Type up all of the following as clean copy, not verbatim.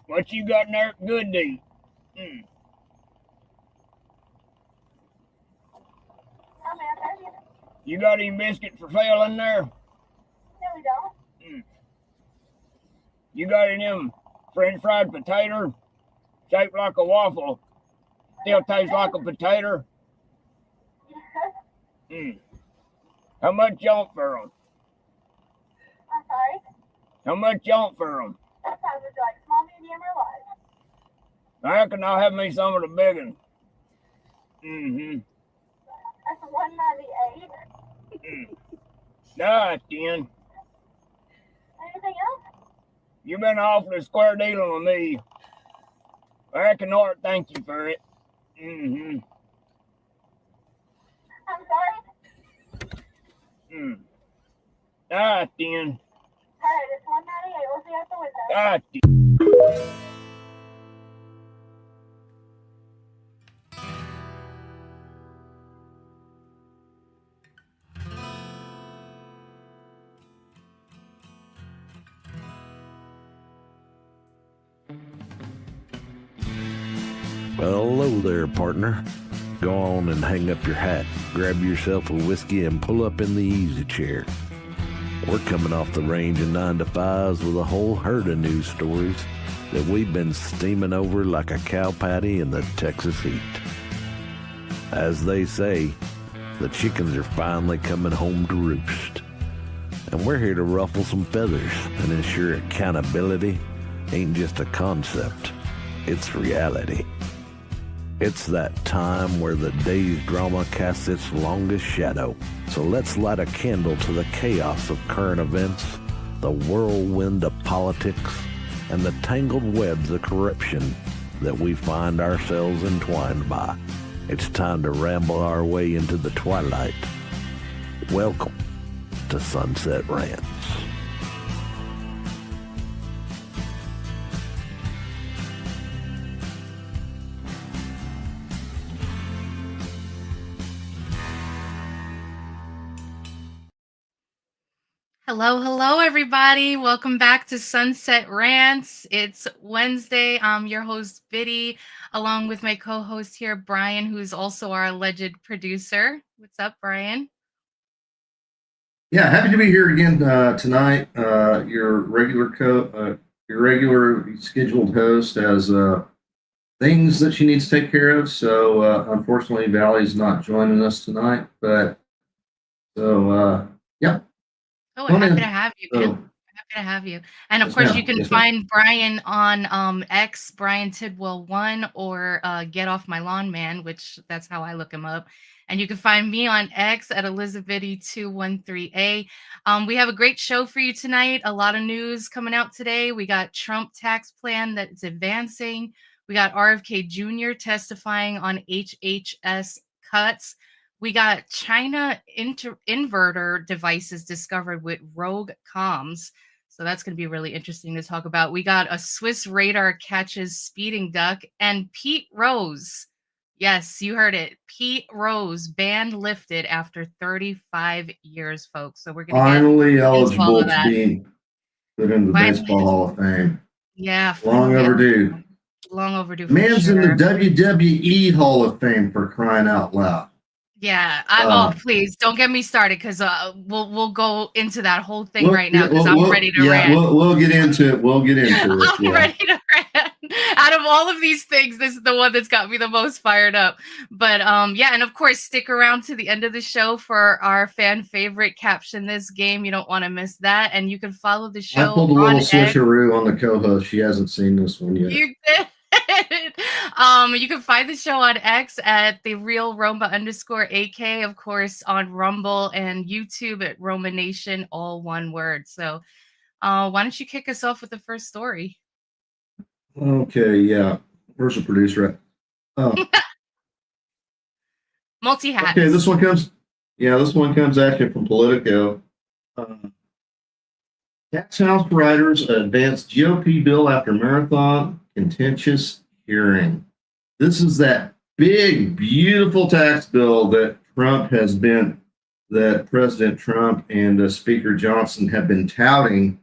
What you got in there good to eat? You got any biscuit for sale in there? No, we don't. You got any of them French fried potato shaped like a waffle? Still tastes like a potato? How much you want for them? I'm sorry? How much you want for them? That sounds like small, medium, or large. I reckon I'll have me some of the big ones. That's $198. Nah, then. Anything else? You been awfully square dealing with me. I reckon Art thank you for it. I'm sorry? Ah, then. Alright, it's $198. We'll see you at the window. Ah, then. Well, hello there, partner. Go on and hang up your hat, grab yourself a whiskey, and pull up in the easy chair. We're coming off the range of 9 to 5s with a whole herd of news stories that we've been steaming over like a cow patty in the Texas heat. As they say, the chickens are finally coming home to roost. And we're here to ruffle some feathers and ensure accountability ain't just a concept, it's reality. It's that time where the day's drama casts its longest shadow. So let's light a candle to the chaos of current events, the whirlwind of politics, and the tangled webs of corruption that we find ourselves entwined by. It's time to ramble our way into the twilight. Welcome to Sunset Rants. Hello, everybody. Welcome back to Sunset Rants. It's Wednesday. I'm your host, Biddy, along with my co-host here, Brian, who's also our alleged producer. What's up, Brian? Yeah, happy to be here again tonight. Your regular scheduled host has things that she needs to take care of. So unfortunately, Valley's not joining us tonight. But yeah. Oh, happy to have you, man. Happy to have you. And of course, you can find Brian on X, Brian Tidwell1, or Get Off My Lawn Man, which that's how I look him up. And you can find me on X at Elizabethy213A. We have a great show for you tonight. A lot of news coming out today. We got Trump tax plan that's advancing. We got RFK Jr. testifying on HHS cuts. We got China inverter devices discovered with rogue comms. So that's going to be really interesting to talk about. We got a Swiss radar catches speeding duck, and Pete Rose. Yes, you heard it. Pete Rose, ban lifted after 35 years, folks. So we're going to finally eligible to be put into the Baseball Hall of Fame. Yeah. Long overdue. Long overdue. Man's in the WWE Hall of Fame, for crying out loud. Yeah. Please don't get me started, because we'll go into that whole thing right now, because I'm ready to rant. We'll get into it. I'm ready to rant. Out of all of these things, this is the one that's got me the most fired up. But yeah, and of course, stick around to the end of the show for our fan favorite Caption This Game. You don't want to miss that. And you can follow the show. I pulled a little switcheroo on the co-host. She hasn't seen this one yet. You did. You can find the show on X at the real Roma _AK, of course, on Rumble and YouTube at Roma Nation, all one word. So why don't you kick us off with the first story? Okay, yeah. Where's the producer at? Oh. Multi-hats. Okay, this one comes actually from Politico. Tax House writers advance GOP bill after marathon contentious hearing. This is that big, beautiful tax bill that President Trump and Speaker Johnson have been touting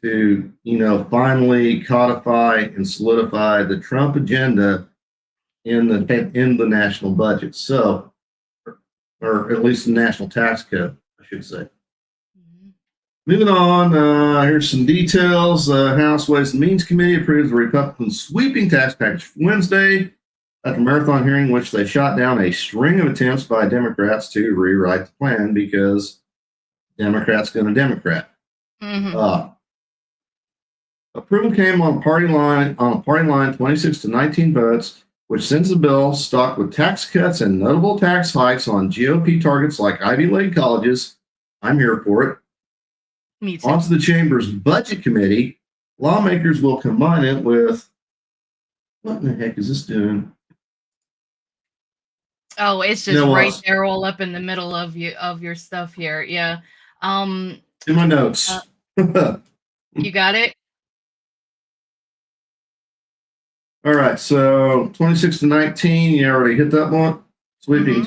to, finally codify and solidify the Trump agenda in the national budget. So, or at least the national tax code, I should say. Moving on, here's some details. House Ways and Means Committee approves the Republican sweeping tax package Wednesday after a marathon hearing in which they shot down a string of attempts by Democrats to rewrite the plan because Democrats going to Democrat. Approval came on a party line 26-19 votes, which sends the bill stuck with tax cuts and notable tax hikes on GOP targets like Ivy League colleges. I'm here for it. Me too. Onto the Chamber's Budget Committee. Lawmakers will combine it with, what in the heck is this doing? Oh, it's just right there, all up in the middle of your stuff here. Yeah. In my notes. You got it? All right. So 26-19, you already hit that one. Sweeping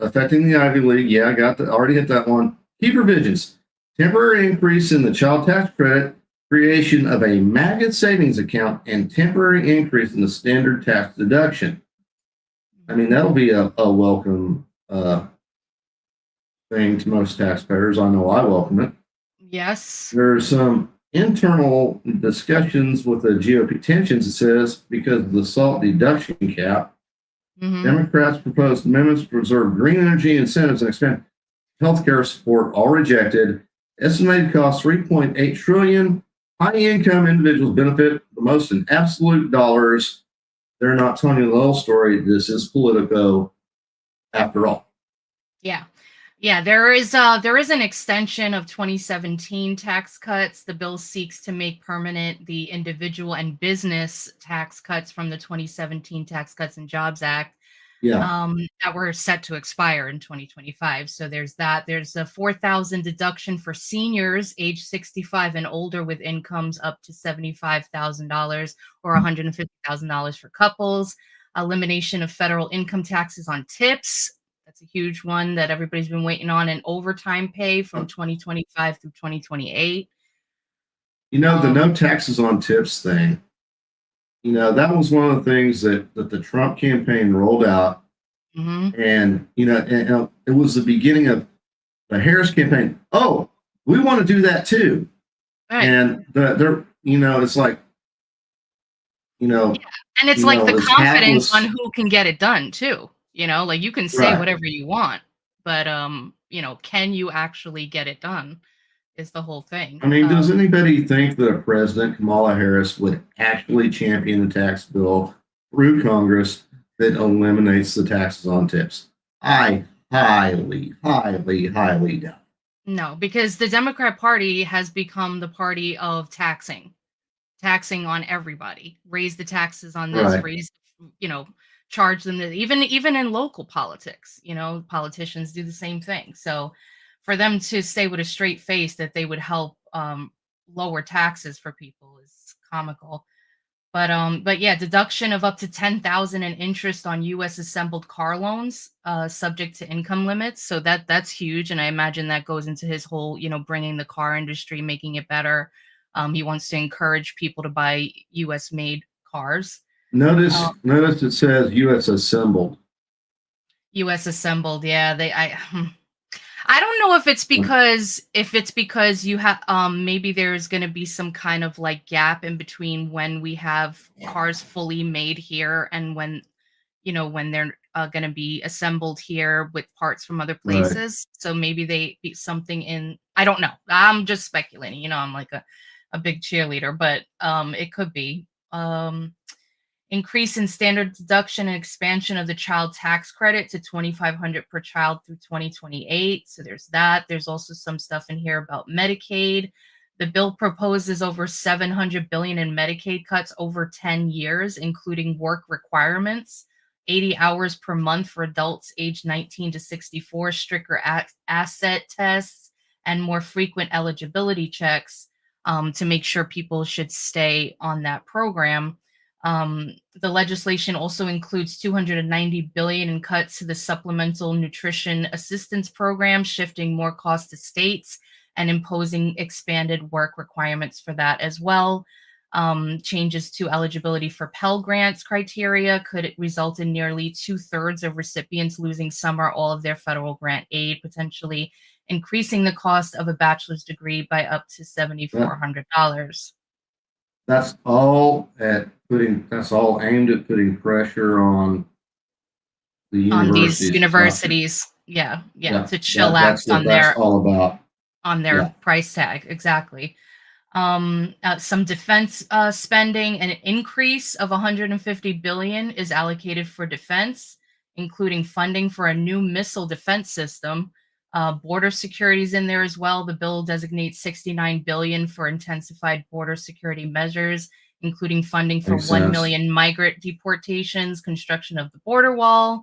affecting the Ivy League. Yeah, I got that. Already hit that one. Key provisions: temporary increase in the child tax credit, creation of a maggot savings account, and temporary increase in the standard tax deduction. I mean, that'll be a welcome thing to most taxpayers. I know I welcome it. Yes. There's some internal discussions with the GOP tensions, it says, because of the SALT deduction cap. Democrats proposed amendments to preserve green energy incentives and expand healthcare support, all rejected. Estimated cost $3.8 trillion. High income individuals benefit the most in absolute dollars. They're not telling you the whole story. This is Politico after all. Yeah. Yeah, there is an extension of 2017 tax cuts. The bill seeks to make permanent the individual and business tax cuts from the 2017 Tax Cuts and Jobs Act. That were set to expire in 2025. So there's that. There's a $4,000 deduction for seniors age 65 and older with incomes up to $75,000 or $150,000 for couples. Elimination of federal income taxes on tips. That's a huge one that everybody's been waiting on. And overtime pay from 2025 through 2028. The no taxes on tips thing. That was one of the things that the Trump campaign rolled out. And, and it was the beginning of the Harris campaign. Oh, we want to do that too. Right. And it's like, yeah. And it's like the confidence on who can get it done too. Like you can say whatever you want, but, can you actually get it done? Is the whole thing. I mean, does anybody think that a president, Kamala Harris, would actually champion a tax bill through Congress that eliminates the taxes on tips? I highly, highly, highly doubt. No, because the Democrat Party has become the party of taxing on everybody. Raise the taxes on this, raise, charge them. Even in local politics, politicians do the same thing. So for them to say with a straight face that they would help lower taxes for people is comical. But yeah, deduction of up to $10,000 in interest on U.S. assembled car loans, subject to income limits. So that's huge, and I imagine that goes into his whole, bringing the car industry, making it better. He wants to encourage people to buy U.S. made cars. Notice it says U.S. assembled. U.S. assembled, yeah. I don't know if it's because you have maybe there's going to be some kind of like gap in between when we have cars fully made here and when they're going to be assembled here with parts from other places. Right. So maybe they be something in, I don't know. I'm just speculating. I'm like a big cheerleader, but it could be. Increase in standard deduction and expansion of the child tax credit to $2,500 per child through 2028. So there's that. There's also some stuff in here about Medicaid. The bill proposes over $700 billion in Medicaid cuts over 10 years, including work requirements, 80 hours per month for adults aged 19 to 64, stricter asset tests, and more frequent eligibility checks to make sure people should stay on that program. The legislation also includes $290 billion in cuts to the Supplemental Nutrition Assistance Program, shifting more costs to states and imposing expanded work requirements for that as well. Changes to eligibility for Pell Grants criteria could result in nearly 2/3 of recipients losing some or all of their federal grant aid, potentially increasing the cost of a bachelor's degree by up to $7,400. That's all aimed at putting pressure on the universities. These universities. Yeah, to chillax that's what that's all about. on their price tag. Exactly. Some defense spending, an increase of 150 billion is allocated for defense, including funding for a new missile defense system. Border security is in there as well. The bill designates 69 billion for intensified border security measures, including funding for 1 million migrant deportations, construction of the border wall,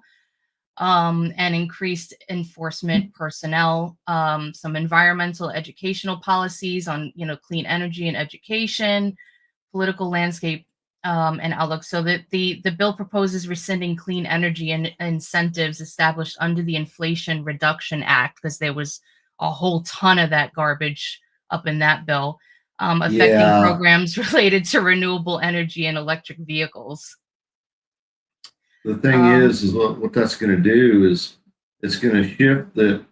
and increased enforcement personnel, some environmental educational policies on, clean energy and education, political landscape, and outlook. So that the bill proposes rescinding clean energy and incentives established under the Inflation Reduction Act, because there was a whole ton of that garbage up in that bill, affecting programs related to renewable energy and electric vehicles. The thing is what that's going to do is it's going to shift the,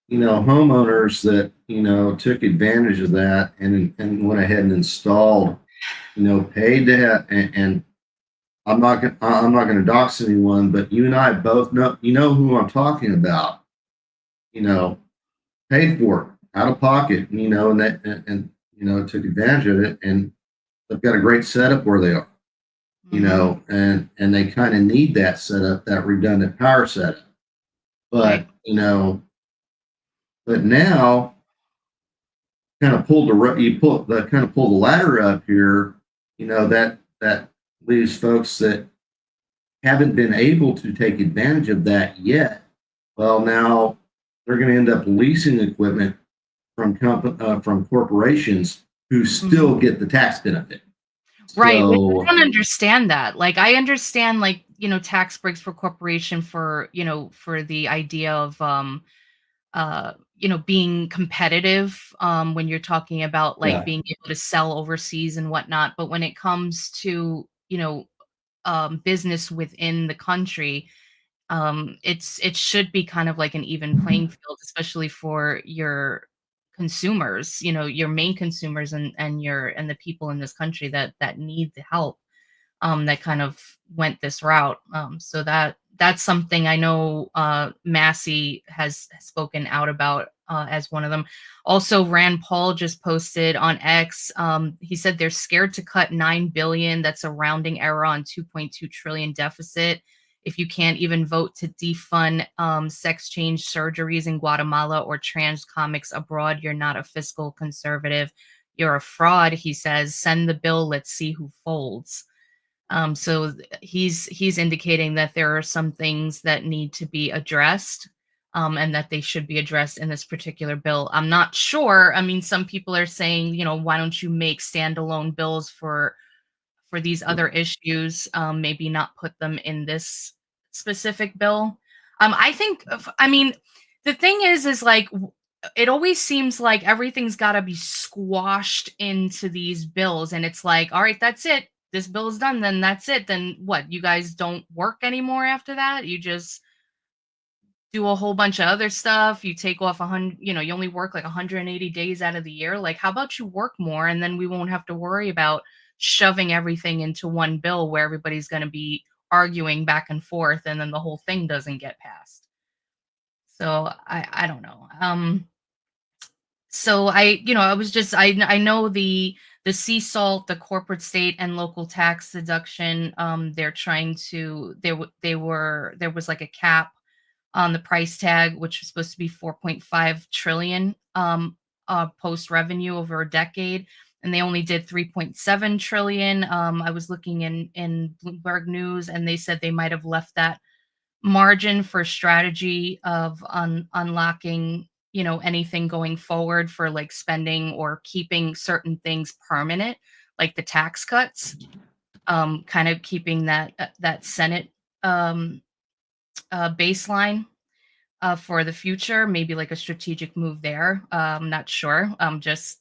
homeowners that, took advantage of that and went ahead and installed, paid to and I'm not going to dox anyone, but you and I both know, who I'm talking about, paid for it out of pocket, and took advantage of it, and they've got a great setup where they are. And they kind of need that setup, that redundant power setup. But, but now kind of pull the ladder up here, that leaves folks that haven't been able to take advantage of that yet. Well, now they're going to end up leasing equipment from corporations who still get the tax benefit. Right. So, I don't understand that. Like, I understand, tax breaks for corporation for, for the idea of, being competitive, when you're talking about being able to sell overseas and whatnot. But when it comes to, business within the country, it should be kind of like an even playing field, especially for your consumers, your main consumers, and the people in this country that need the help, that kind of went this route. So that's something I know Massey has spoken out about, as one of them. Also, Rand Paul just posted on X. He said they're scared to cut 9 billion. That's a rounding error on 2.2 trillion deficit. If you can't even vote to defund sex change surgeries in Guatemala or trans comics abroad, you're not a fiscal conservative. You're a fraud, he says. Send the bill. Let's see who folds. So he's indicating that there are some things that need to be addressed, and that they should be addressed in this particular bill. I'm not sure. I mean, some people are saying, why don't you make standalone bills for these other issues, maybe not put them in this specific bill. The thing is like, it always seems like everything's got to be squashed into these bills, and it's like, all right, that's it. This bill is done, then that's it. Then what? You guys don't work anymore after that? You just do a whole bunch of other stuff. You take off 100, you only work like 180 days out of the year. Like, how about you work more, and then we won't have to worry about shoving everything into one bill where everybody's going to be arguing back and forth, and then the whole thing doesn't get passed. So I don't know. So I know the sea salt, the corporate, state, and local tax deduction. They're trying to, there was like a cap on the price tag, which was supposed to be 4.5 trillion post revenue over a decade, and they only did 3.7 trillion. I was looking in Bloomberg News, and they said they might have left that margin for strategy of unlocking, anything going forward for like spending or keeping certain things permanent, like the tax cuts, kind of keeping that Senate baseline. for the future, maybe like a strategic move there. I'm not sure. Just,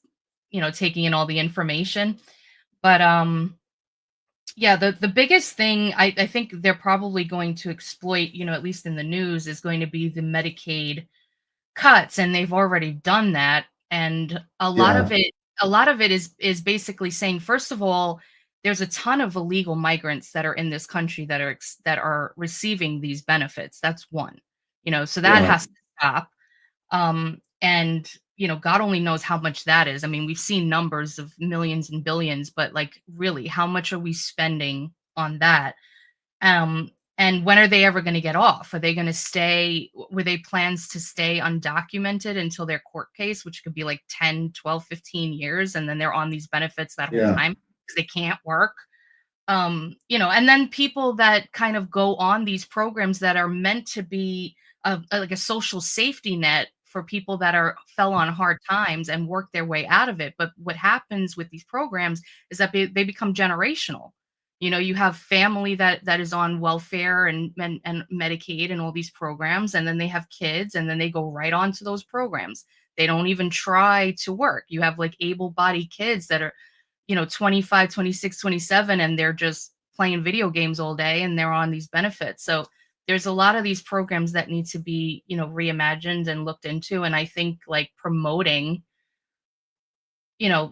taking in all the information. But yeah, the biggest thing I think they're probably going to exploit, at least in the news, is going to be the Medicaid cuts, and they've already done that. And a lot Yeah. of it is basically saying, first of all, there's a ton of illegal migrants that are in this country that are receiving these benefits. That's one. So that Right. has to stop. And God only knows how much that is. I mean, we've seen numbers of millions and billions, but like, really, how much are we spending on that? And when are they ever going to get off? Are they going to stay? Were they plans to stay undocumented until their court case, which could be like 10, 12, 15 years, and then they're on these benefits that whole Yeah. time because they can't work? And then people that kind of go on these programs that are meant to be like a social safety net for people that fell on hard times and work their way out of it. But what happens with these programs is that they become generational. You have family that is on welfare and Medicaid and all these programs, and then they have kids, and then they go right on to those programs. They don't even try to work. You have like able-bodied kids that are 25, 26, 27, and they're just playing video games all day, and they're on these benefits. So there's a lot of these programs that need to be, reimagined and looked into. And I think like promoting,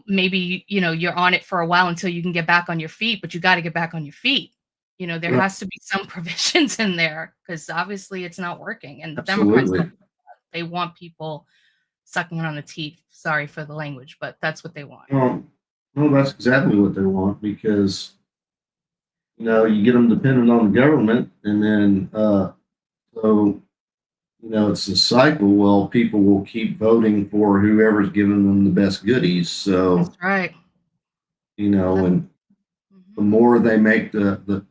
maybe, you're on it for a while until you can get back on your feet, but you got to get back on your feet. There Right. has to be some provisions in there, because obviously it's not working. And the Democrats, Absolutely. they want people sucking on the teeth. Sorry for the language, but that's what they want. Well, that's exactly what they want, because you get them dependent on the government, and then so it's a cycle. Well, people will keep voting for whoever's giving them the best goodies. So That's right. and the Mhm. more they make the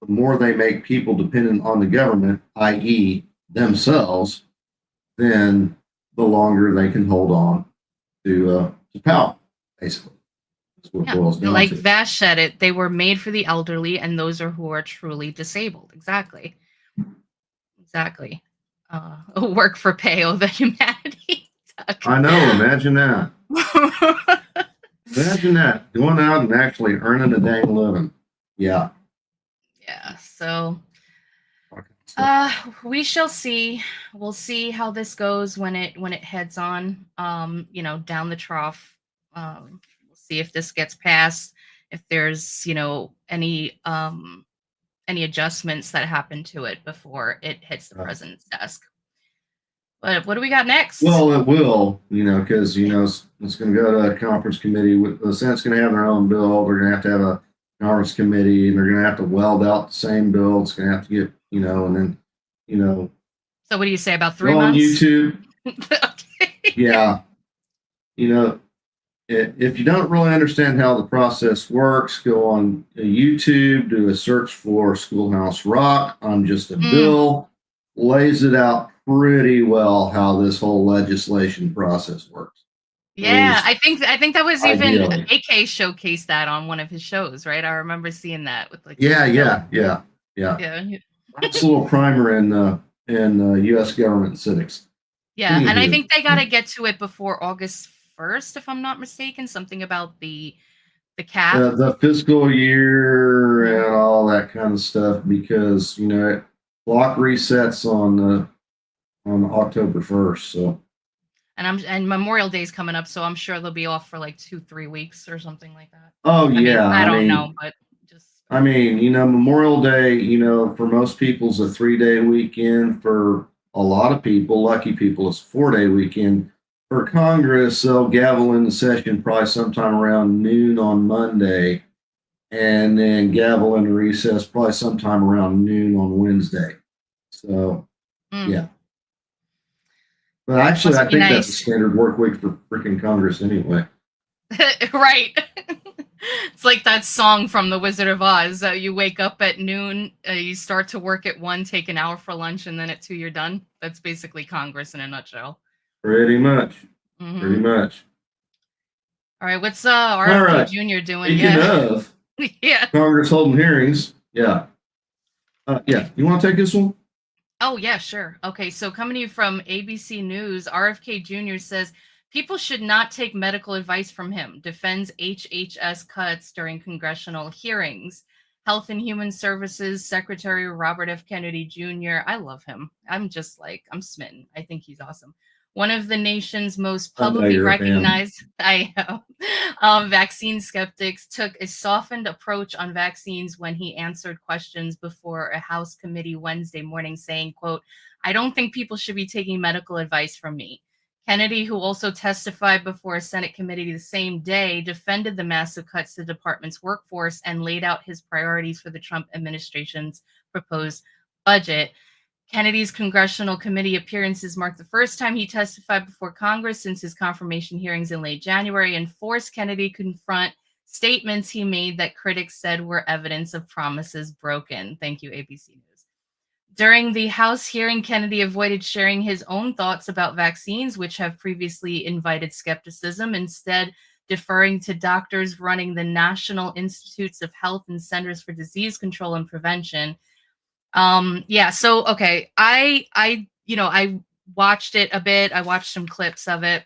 more they make people dependent on the government, i.e., themselves, then the longer they can hold on to power, basically. That's what it boils down Like to. Vash said it, they were made for the elderly, and those are who are truly disabled. Exactly. Work for pay over humanity. I know. Imagine that. Imagine that, going out and actually earning a dang living. Yeah. Yeah. So we shall see. We'll see how this goes when it heads on down the trough. We'll see if this gets passed, if there's any adjustments that happen to it before it hits the president's desk. But what do we got next? Well, it will, because it's going to go to a conference committee. The Senate's going to have their own bill. They're going to have a conference committee, and they're going to have to weld out the same bill. It's going to have to get, and then, So what do you say about 3 go on months? YouTube. Okay. Yeah. If you don't really understand how the process works, go on YouTube, do a search for Schoolhouse Rock. I'm Just a Bill. Lays it out pretty well how this whole legislation process works. Yeah, I think that was even Ideally. AK showcased that on one of his shows, right? I remember seeing that with like Yeah. That's a little primer in U.S. government civics. Yeah, and I Anywho. think they got to get to it before August 1st, if I'm not mistaken. Something about the cap. The fiscal year and all that kind of stuff, because clock resets on October 1st. So. And Memorial Day is coming up, so I'm sure they'll be off for like 2-3 weeks or something like that. Oh, yeah. I don't know, but just. Memorial Day, for most people is a 3-day weekend. For a lot of people, lucky people, it's a 4-day weekend. For Congress, they'll gavel into session probably sometime around noon on Monday, and then gavel into recess probably sometime around noon on Wednesday. So, yeah. But actually, I think that's a standard work week for freaking Congress anyway. Right. It's like that song from The Wizard of Oz. You wake up at noon, you start to work at 1, take an hour for lunch, and then at 2 you're done. That's basically Congress in a nutshell. Pretty much. Pretty much. All right, what's RFK Jr. doing? Speaking of yeah. Congress holding hearings, yeah. You want to take this one? Oh, yeah, sure. Okay, so coming to you from ABC News, RFK Jr. says people should not take medical advice from him, defends HHS cuts during congressional hearings. Health and Human Services Secretary Robert F. Kennedy Jr., I love him. I'm just like, I'm smitten. I think he's awesome. One of the nation's most I know publicly you're a fan. recognized vaccine skeptics took a softened approach on vaccines when he answered questions before a House committee Wednesday morning, saying, quote, "I don't think people should be taking medical advice from me." Kennedy, who also testified before a Senate committee the same day, defended the massive cuts to the department's workforce and laid out his priorities for the Trump administration's proposed budget. Kennedy's congressional committee appearances marked the first time he testified before Congress since his confirmation hearings in late January, and forced Kennedy to confront statements he made that critics said were evidence of promises broken. Thank you, ABC News. During the House hearing, Kennedy avoided sharing his own thoughts about vaccines, which have previously invited skepticism, instead deferring to doctors running the National Institutes of Health and Centers for Disease Control and Prevention. Yeah, so okay, I watched it a bit. I watched some clips of it.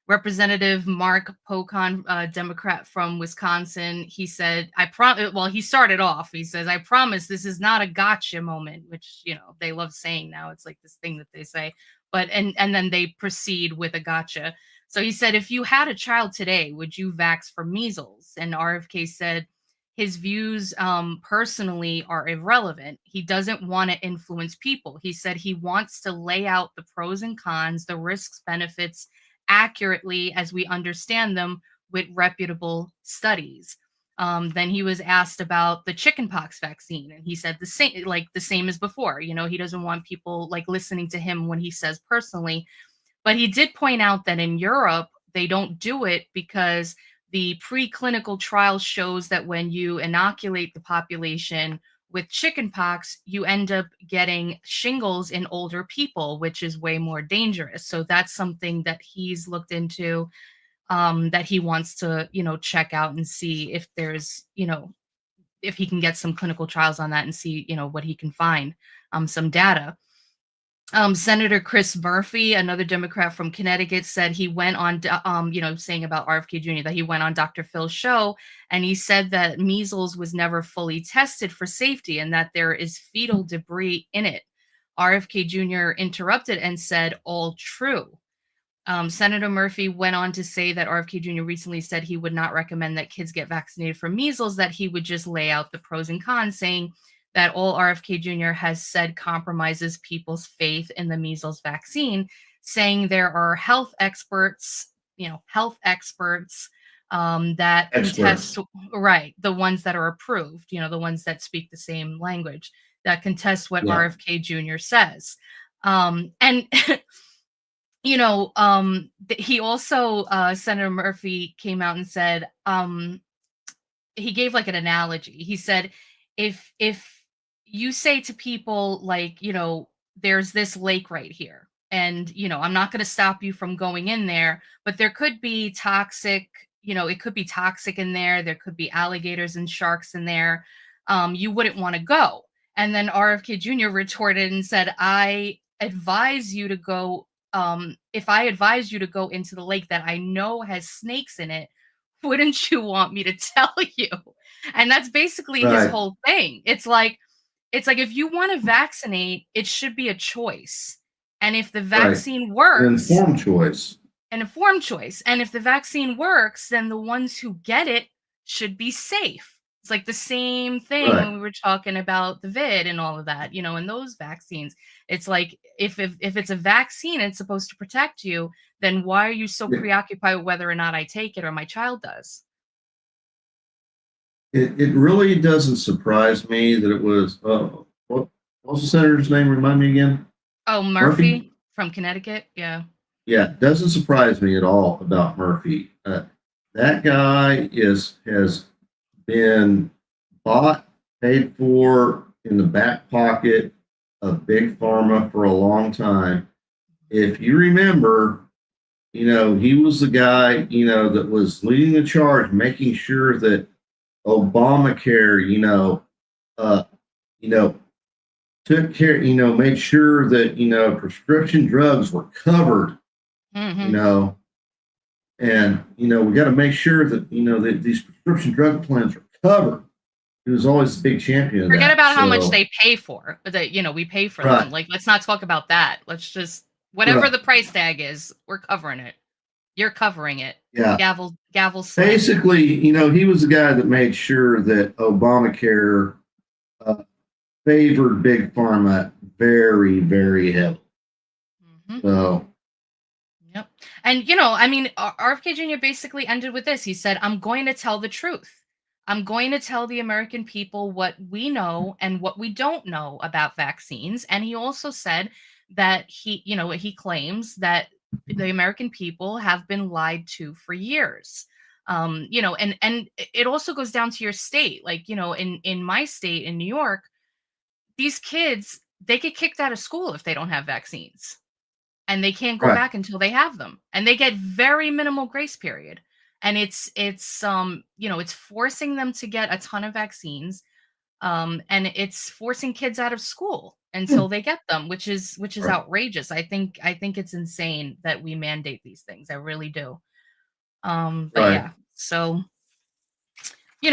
Representative Mark Pocan, Democrat from Wisconsin, he said, well, he started off, he says, "I promise this is not a gotcha moment," which, they love saying now. It's like this thing that they say, but, and then they proceed with a gotcha. So he said, "If you had a child today, would you vax for measles?" And RFK said his views personally are irrelevant. He doesn't want to influence people. He said he wants to lay out the pros and cons, the risks, benefits, accurately as we understand them with reputable studies. Then he was asked about the chickenpox vaccine, and he said the same as before. He doesn't want people like listening to him when he says personally, but he did point out that in Europe they don't do it because the preclinical trial shows that when you inoculate the population with chickenpox, you end up getting shingles in older people, which is way more dangerous. So that's something that he's looked into, that he wants to, check out and see if there's, if he can get some clinical trials on that and see, what he can find, some data. Senator Chris Murphy, another Democrat from Connecticut, said he went on, saying about RFK Jr., that he went on Dr. Phil's show, and he said that measles was never fully tested for safety and that there is fetal debris in it. RFK Jr. interrupted and said, "All true." Senator Murphy went on to say that RFK Jr. recently said he would not recommend that kids get vaccinated for measles, that he would just lay out the pros and cons, saying that all RFK Jr. has said compromises people's faith in the measles vaccine, saying there are health experts, that contest, right, the ones that are approved, the ones that speak the same language, that contest what RFK Jr. says. And he also, Senator Murphy came out and said, he gave like an analogy. He said, if you say to people like, there's this lake right here, and, I'm not going to stop you from going in there, but there could be toxic, it could be toxic in there. There could be alligators and sharks in there. You wouldn't want to go. And then RFK Jr. retorted and said, "I advise you to go. If I advise you to go into the lake that I know has snakes in it, wouldn't you want me to tell you?" And that's basically his whole thing. It's like if you want to vaccinate, it should be a choice. And if the vaccine works, an informed choice. And if the vaccine works, then the ones who get it should be safe. It's like the same thing when we were talking about the vid and all of that, and those vaccines. It's like if it's a vaccine, it's supposed to protect you, then why are you so preoccupied with whether or not I take it or my child does? It really doesn't surprise me that it was, what was the senator's name? Remind me again. Oh, Murphy from Connecticut. Yeah. Yeah, it doesn't surprise me at all about Murphy. That guy has been bought, paid for in the back pocket of Big Pharma for a long time. If you remember, he was the guy, that was leading the charge, making sure that Obamacare, took care, made sure that, prescription drugs were covered, Mm-hmm. And, we got to make sure that, that these prescription drug plans are covered. He was always a big champion of Forget that. about how much they pay for, but that, we pay for them. Like, let's not talk about that. Let's just, whatever the price tag is, we're covering it. You're covering it. Yeah. Gavel slam. Basically, he was the guy that made sure that Obamacare favored big pharma very, very heavily. Mm-hmm. So. Yep. And, RFK Jr. basically ended with this. He said, I'm going to tell the truth. I'm going to tell the American people what we know and what we don't know about vaccines. And he also said that he claims that the American people have been lied to for years. And it also goes down to your state. Like, in my state, in New York, these kids, they get kicked out of school if they don't have vaccines. And they can't go back until they have them. And they get very minimal grace period. And it's forcing them to get a ton of vaccines. And it's forcing kids out of school until they get them, which is outrageous. I think it's insane that we mandate these things. I really do. But yeah, so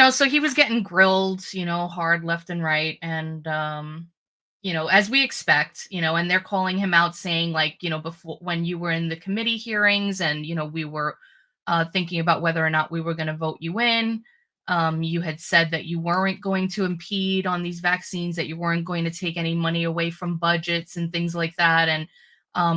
so he was getting grilled, hard left and right. And as we expect, and they're calling him out saying, like, before, when you were in the committee hearings and, we were thinking about whether or not we were going to vote you in, you had said that you weren't going to impede on these vaccines, that you weren't going to take any money away from budgets and things like that. And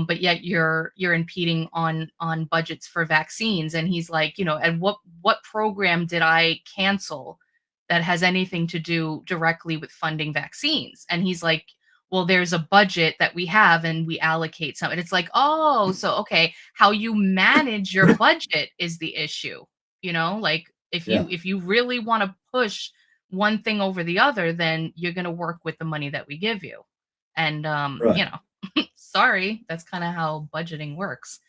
but yet you're impeding on budgets for vaccines. And he's like, and what program did I cancel that has anything to do directly with funding vaccines? And he's like, well, there's a budget that we have and we allocate some. And it's like, oh, so, okay, how you manage your budget is the issue. Like if you really want to push one thing over the other, then you're going to work with the money that we give you. And, sorry, that's kind of how budgeting works.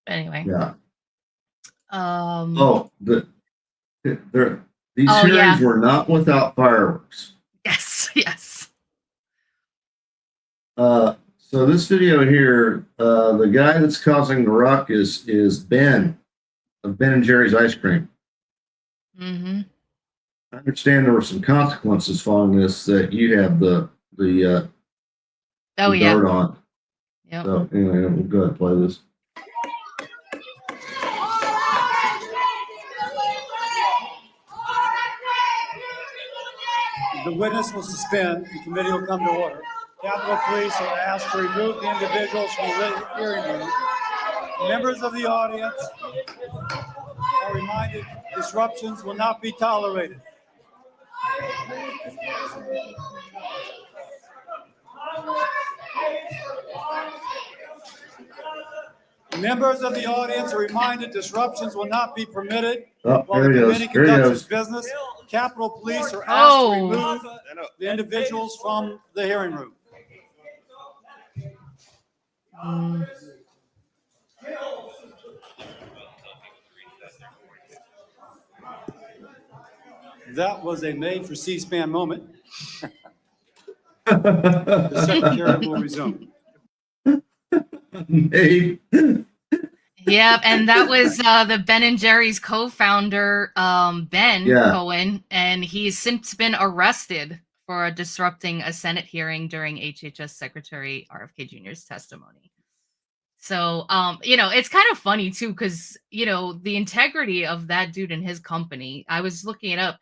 But anyway. Yeah. These Oh, hearings yeah. were not without fireworks. Yes, yes. So this video here, the guy that's causing the ruckus is Ben of Ben and Jerry's Ice Cream. Mm-hmm. I understand there were some consequences following this, that you have the dirt on. Yep. So anyway, we'll go ahead and play this. The witness will suspend. The committee will come to order. Capitol Police are asked to remove the individuals from the hearing room. Members of the audience are reminded disruptions will not be tolerated. Members of the audience are reminded disruptions will not be permitted while the committee conducts its business. Capitol Police are asked to remove the individuals from the hearing room. That was a made for C-SPAN moment. The secretary will resume. Yep, and that was the Ben and Jerry's co-founder, Ben Cohen, and he's since been arrested for disrupting a Senate hearing during HHS Secretary RFK Jr.'s testimony. So, it's kind of funny too, because, the integrity of that dude and his company, I was looking it up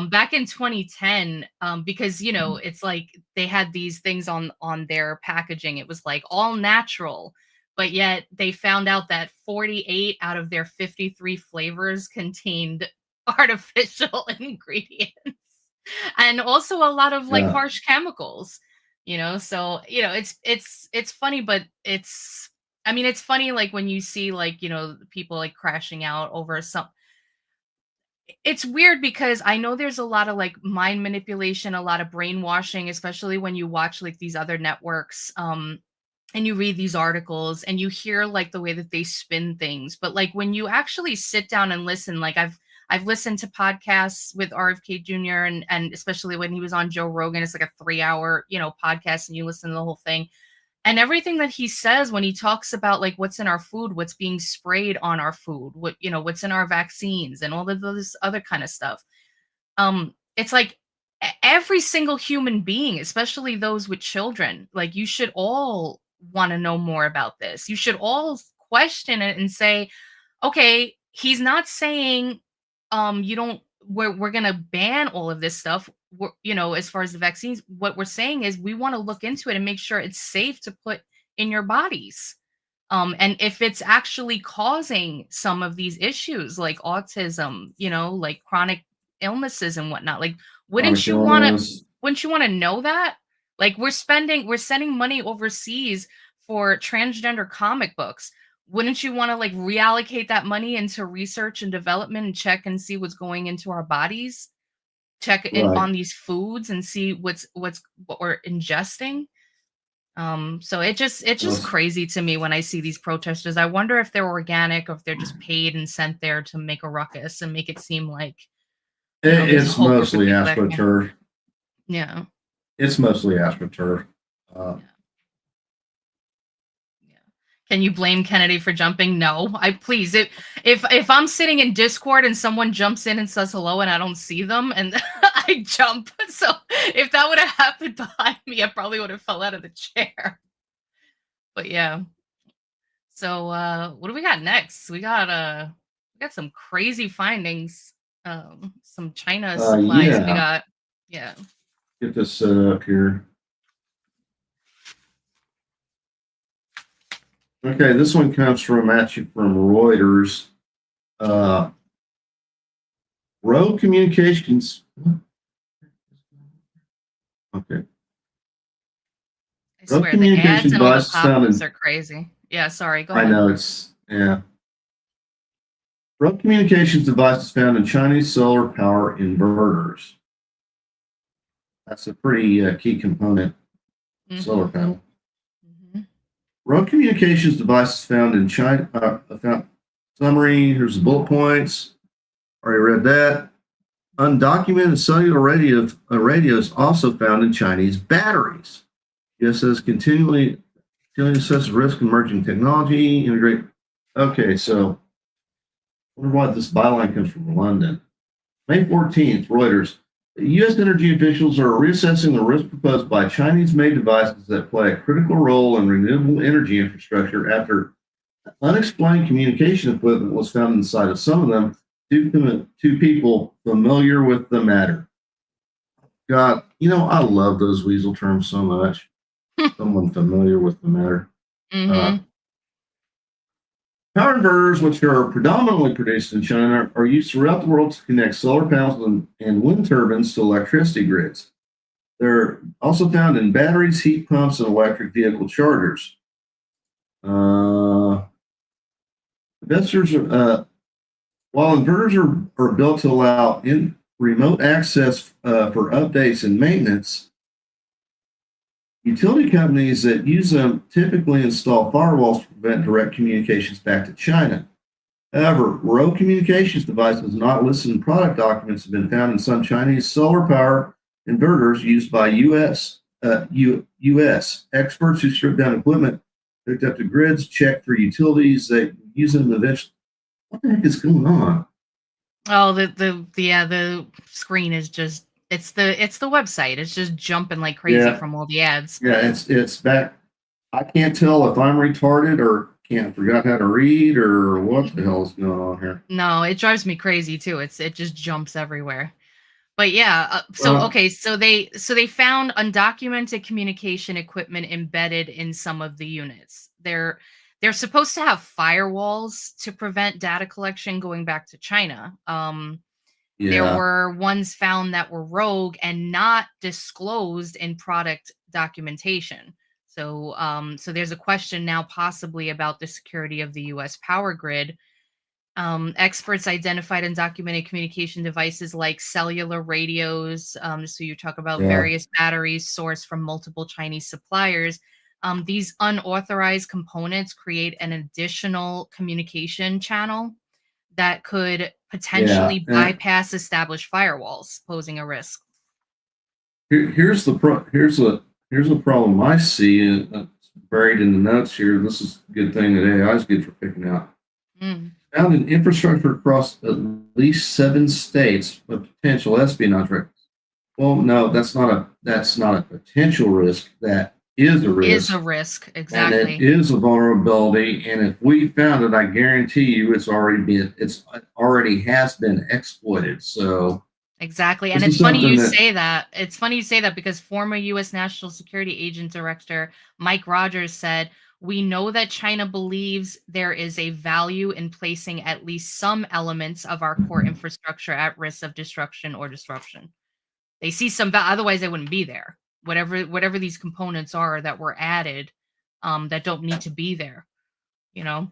back in 2010, because, it's like they had these things on their packaging. It was like all natural, but yet they found out that 48 out of their 53 flavors contained artificial ingredients and also a lot of like harsh chemicals, so, it's funny, but it's funny, like when you see like, people like crashing out over it's weird because I know there's a lot of like mind manipulation, a lot of brainwashing, especially when you watch like these other networks, and you read these articles and you hear like the way that they spin things. But like when you actually sit down and listen, like I've I've listened to podcasts with RFK Jr. and especially when he was on Joe Rogan, it's like a 3-hour, podcast, and you listen to the whole thing. And everything that he says when he talks about like what's in our food, what's being sprayed on our food, what's in our vaccines and all of this other kind of stuff. It's like every single human being, especially those with children, like you should all want to know more about this. You should all question it and say, okay, he's not saying you don't we're going to ban all of this stuff. As far as the vaccines, what we're saying is we want to look into it and make sure it's safe to put in your bodies. And if it's actually causing some of these issues like autism, like chronic illnesses and whatnot, like wouldn't you want to know that? Like we're sending money overseas for transgender comic books. Wouldn't you want to like reallocate that money into research and development and check and see what's going into our bodies? Check in on these foods and see what we're ingesting. So it's just crazy to me when I see these protesters. I wonder if they're organic or if they're just paid and sent there to make a ruckus and make it seem like it's mostly AstroTurf. Yeah. It's mostly AstroTurf. Can you blame Kennedy for jumping? No, please. If I'm sitting in Discord and someone jumps in and says hello and I don't see them and I jump, so if that would have happened behind me, I probably would have fell out of the chair. But yeah. So what do we got next? We got some crazy findings. Some China supplies we got. Yeah. Get this set up here. Okay, this one comes from Reuters. Rogue Communications. Okay. I swear the ads and all the pop-ups are crazy. Yeah, sorry. Go ahead. I know Rogue communications devices found in Chinese solar power inverters. That's a pretty key component. Solar panel. Rogue communications devices found in China. Summary. Here's the bullet points. Already read that. Undocumented cellular radios also found in Chinese batteries. Yes, says continually assesses risk in emerging technology. Integrate. Okay, so I wonder why this byline comes from London. May 14th, Reuters. U.S. energy officials are reassessing the risk proposed by Chinese-made devices that play a critical role in renewable energy infrastructure after unexplained communication equipment was found inside of some of them. Two people familiar with the matter. God, I love those weasel terms so much. Someone familiar with the matter. Power inverters, which are predominantly produced in China, are used throughout the world to connect solar panels and wind turbines to electricity grids. They're also found in batteries, heat pumps, and electric vehicle chargers. While inverters are built to allow remote access for updates and maintenance, utility companies that use them typically install firewalls to prevent direct communications back to China. However, rogue communications devices not listed in product documents have been found in some Chinese solar power inverters used by U.S. experts who strip down equipment, hooked up to grids, check for utilities that use them eventually. What the heck is going on? Oh, the screen is just it's the website. It's just jumping like crazy from all the ads. Yeah, it's back. I can't tell if I'm retarded or can't forgot how to read or what the hell is going on here. No, it drives me crazy too. It just jumps everywhere. But yeah, so they found undocumented communication equipment embedded in some of the units. They're supposed to have firewalls to prevent data collection going back to China. There were ones found that were rogue and not disclosed in product documentation. So there's a question now possibly about the security of the U.S. power grid. Experts identified undocumented communication devices like cellular radios. So you talk about various batteries sourced from multiple Chinese suppliers. These unauthorized components create an additional communication channel that could potentially Yeah, and bypass established firewalls, posing a risk. here's the problem I see buried in the notes here. This is a good thing that AI is good for picking out. Mm. Found in infrastructure across at least 7 states of potential espionage risk. Well, no, that's not a potential risk. That is a risk. Is a risk, exactly. And it is a vulnerability. And if we found it, I guarantee you, it already has been exploited. So exactly, and this it's is funny you something that say that. It's funny you say that because former U.S. National Security Agent Director Mike Rogers said, "We know that China believes there is a value in placing at least some elements of our core infrastructure at risk of destruction or disruption. They see some value, otherwise they wouldn't be there. Whatever these components are that were added, that don't need to be there, you know."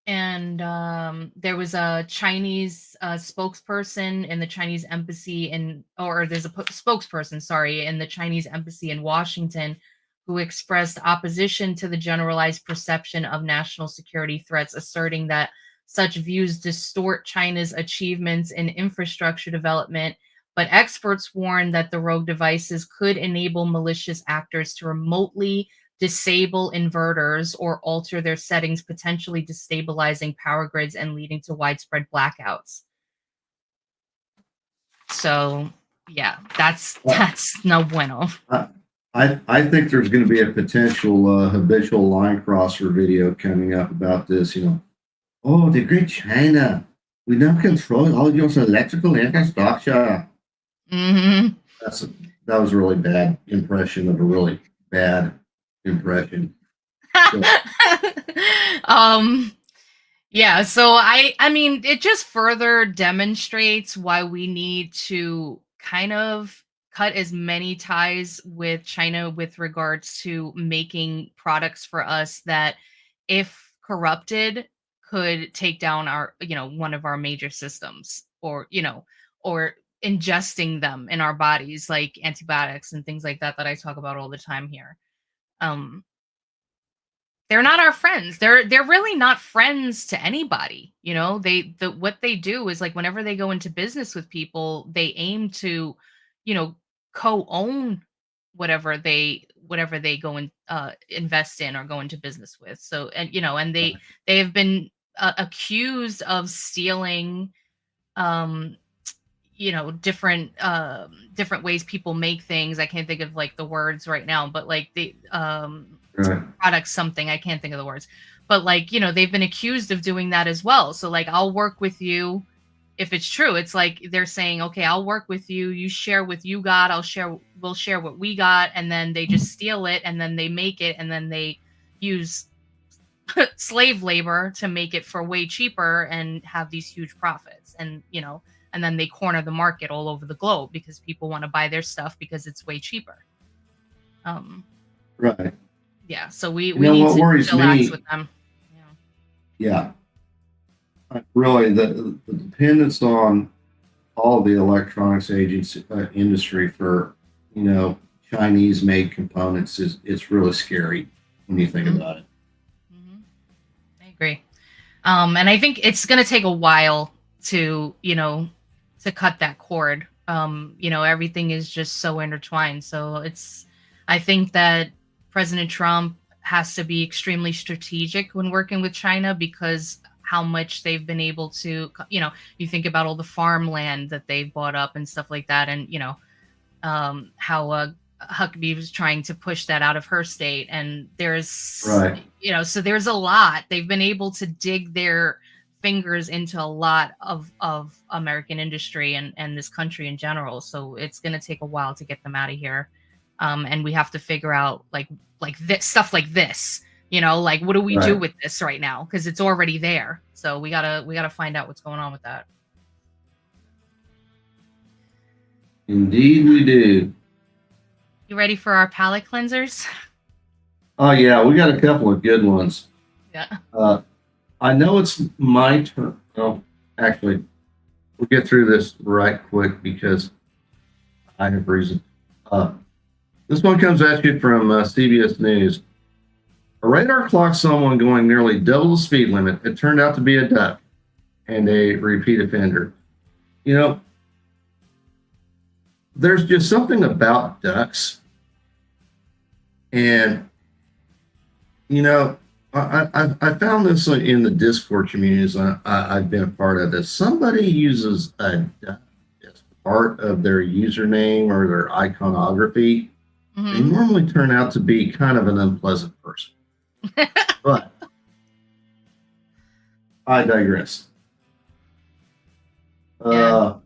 And there was a Chinese spokesperson in the Chinese embassy or there's a spokesperson, sorry, in the Chinese embassy in Washington who expressed opposition to the generalized perception of national security threats, asserting that such views distort China's achievements in infrastructure development. But experts warn that the rogue devices could enable malicious actors to remotely disable inverters or alter their settings, potentially destabilizing power grids and leading to widespread blackouts. So, yeah, that's no bueno. I think there's going to be a potential habitual line crosser video coming up about this. Oh, the great China. We now control all your electrical infrastructure. Mm-hmm. That was a really bad impression of a really bad impression. So. Yeah, so I mean, it just further demonstrates why we need to kind of cut as many ties with China with regards to making products for us that, if corrupted, could take down our, one of our major systems, or ingesting them in our bodies, like antibiotics and things like that I talk about all the time here. They're not our friends. They're really not friends to anybody. What they do is, like, whenever they go into business with people, they aim to, co-own whatever they go and invest in or go into business with. So, and they have been accused of stealing, different ways people make things. I can't think of like the words right now, but like the product something, I can't think of the words, but like, they've been accused of doing that as well. So like, I'll work with you. If it's true, it's like they're saying, okay, I'll work with you. You share what you got. We'll share what we got. And then they just steal it, and then they make it, and then they use slave labor to make it for way cheaper and have these huge profits. And, and then they corner the market all over the globe because people want to buy their stuff because it's way cheaper. Right. Yeah. So we need to relax with them. Yeah. Really, the dependence on all the electronics industry for, Chinese-made components it's really scary when you think about it. Mm-hmm. I agree. And I think it's going to take a while to cut that cord. Everything is just so intertwined. So I think that President Trump has to be extremely strategic when working with China, because how much they've been able to, you think about all the farmland that they've bought up and stuff like that. And, how Huckabee was trying to push that out of her state. And there's, right. So there's a lot. They've been able to dig their fingers into a lot of American industry and this country in general. So it's going to take a while to get them out of here. And we have to figure out like this stuff like this, like, what do we do with this right now? Because it's already there. So we gotta find out what's going on with that. Indeed we do. You ready for our palate cleansers? Oh yeah, we got a couple of good ones. Yeah. I know it's my turn. Oh, actually, we'll get through this right quick because I have reason. This one comes at you from CBS News. A radar clocked someone going nearly double the speed limit. It turned out to be a duck and a repeat offender. You know, there's just something about ducks. And, you know, I found this in the Discord communities I've been a part of. That somebody uses a duck as part of their username or their iconography, they normally turn out to be kind of an unpleasant person. But I digress. A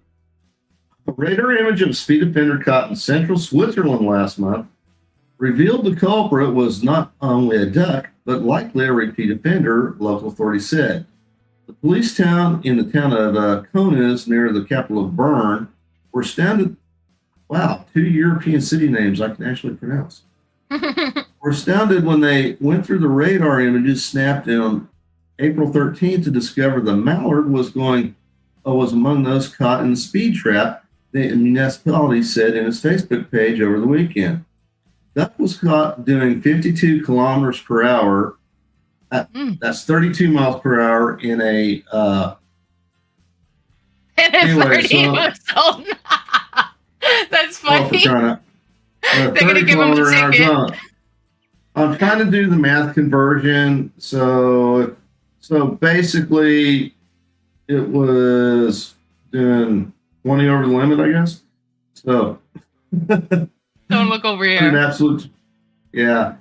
radar image of a speed offender caught in central Switzerland last month revealed the culprit was not only a duck, but likely a repeat offender, local authorities said. The police town in the town of Konis, near the capital of Bern, were astounded. Wow, 2 European city names I can actually pronounce. Were astounded when they went through the radar images snapped on April 13th to discover the mallard was among those caught in the speed trap, the municipality said in its Facebook page over the weekend. Duck was caught doing 52 kilometers per hour. That's 32 miles per hour in a. That's funny. They're going to give him a ticket. I'm trying to do the math conversion. So basically, it was doing 20 over the limit, I guess. So. Don't look over here. An absolute, yeah.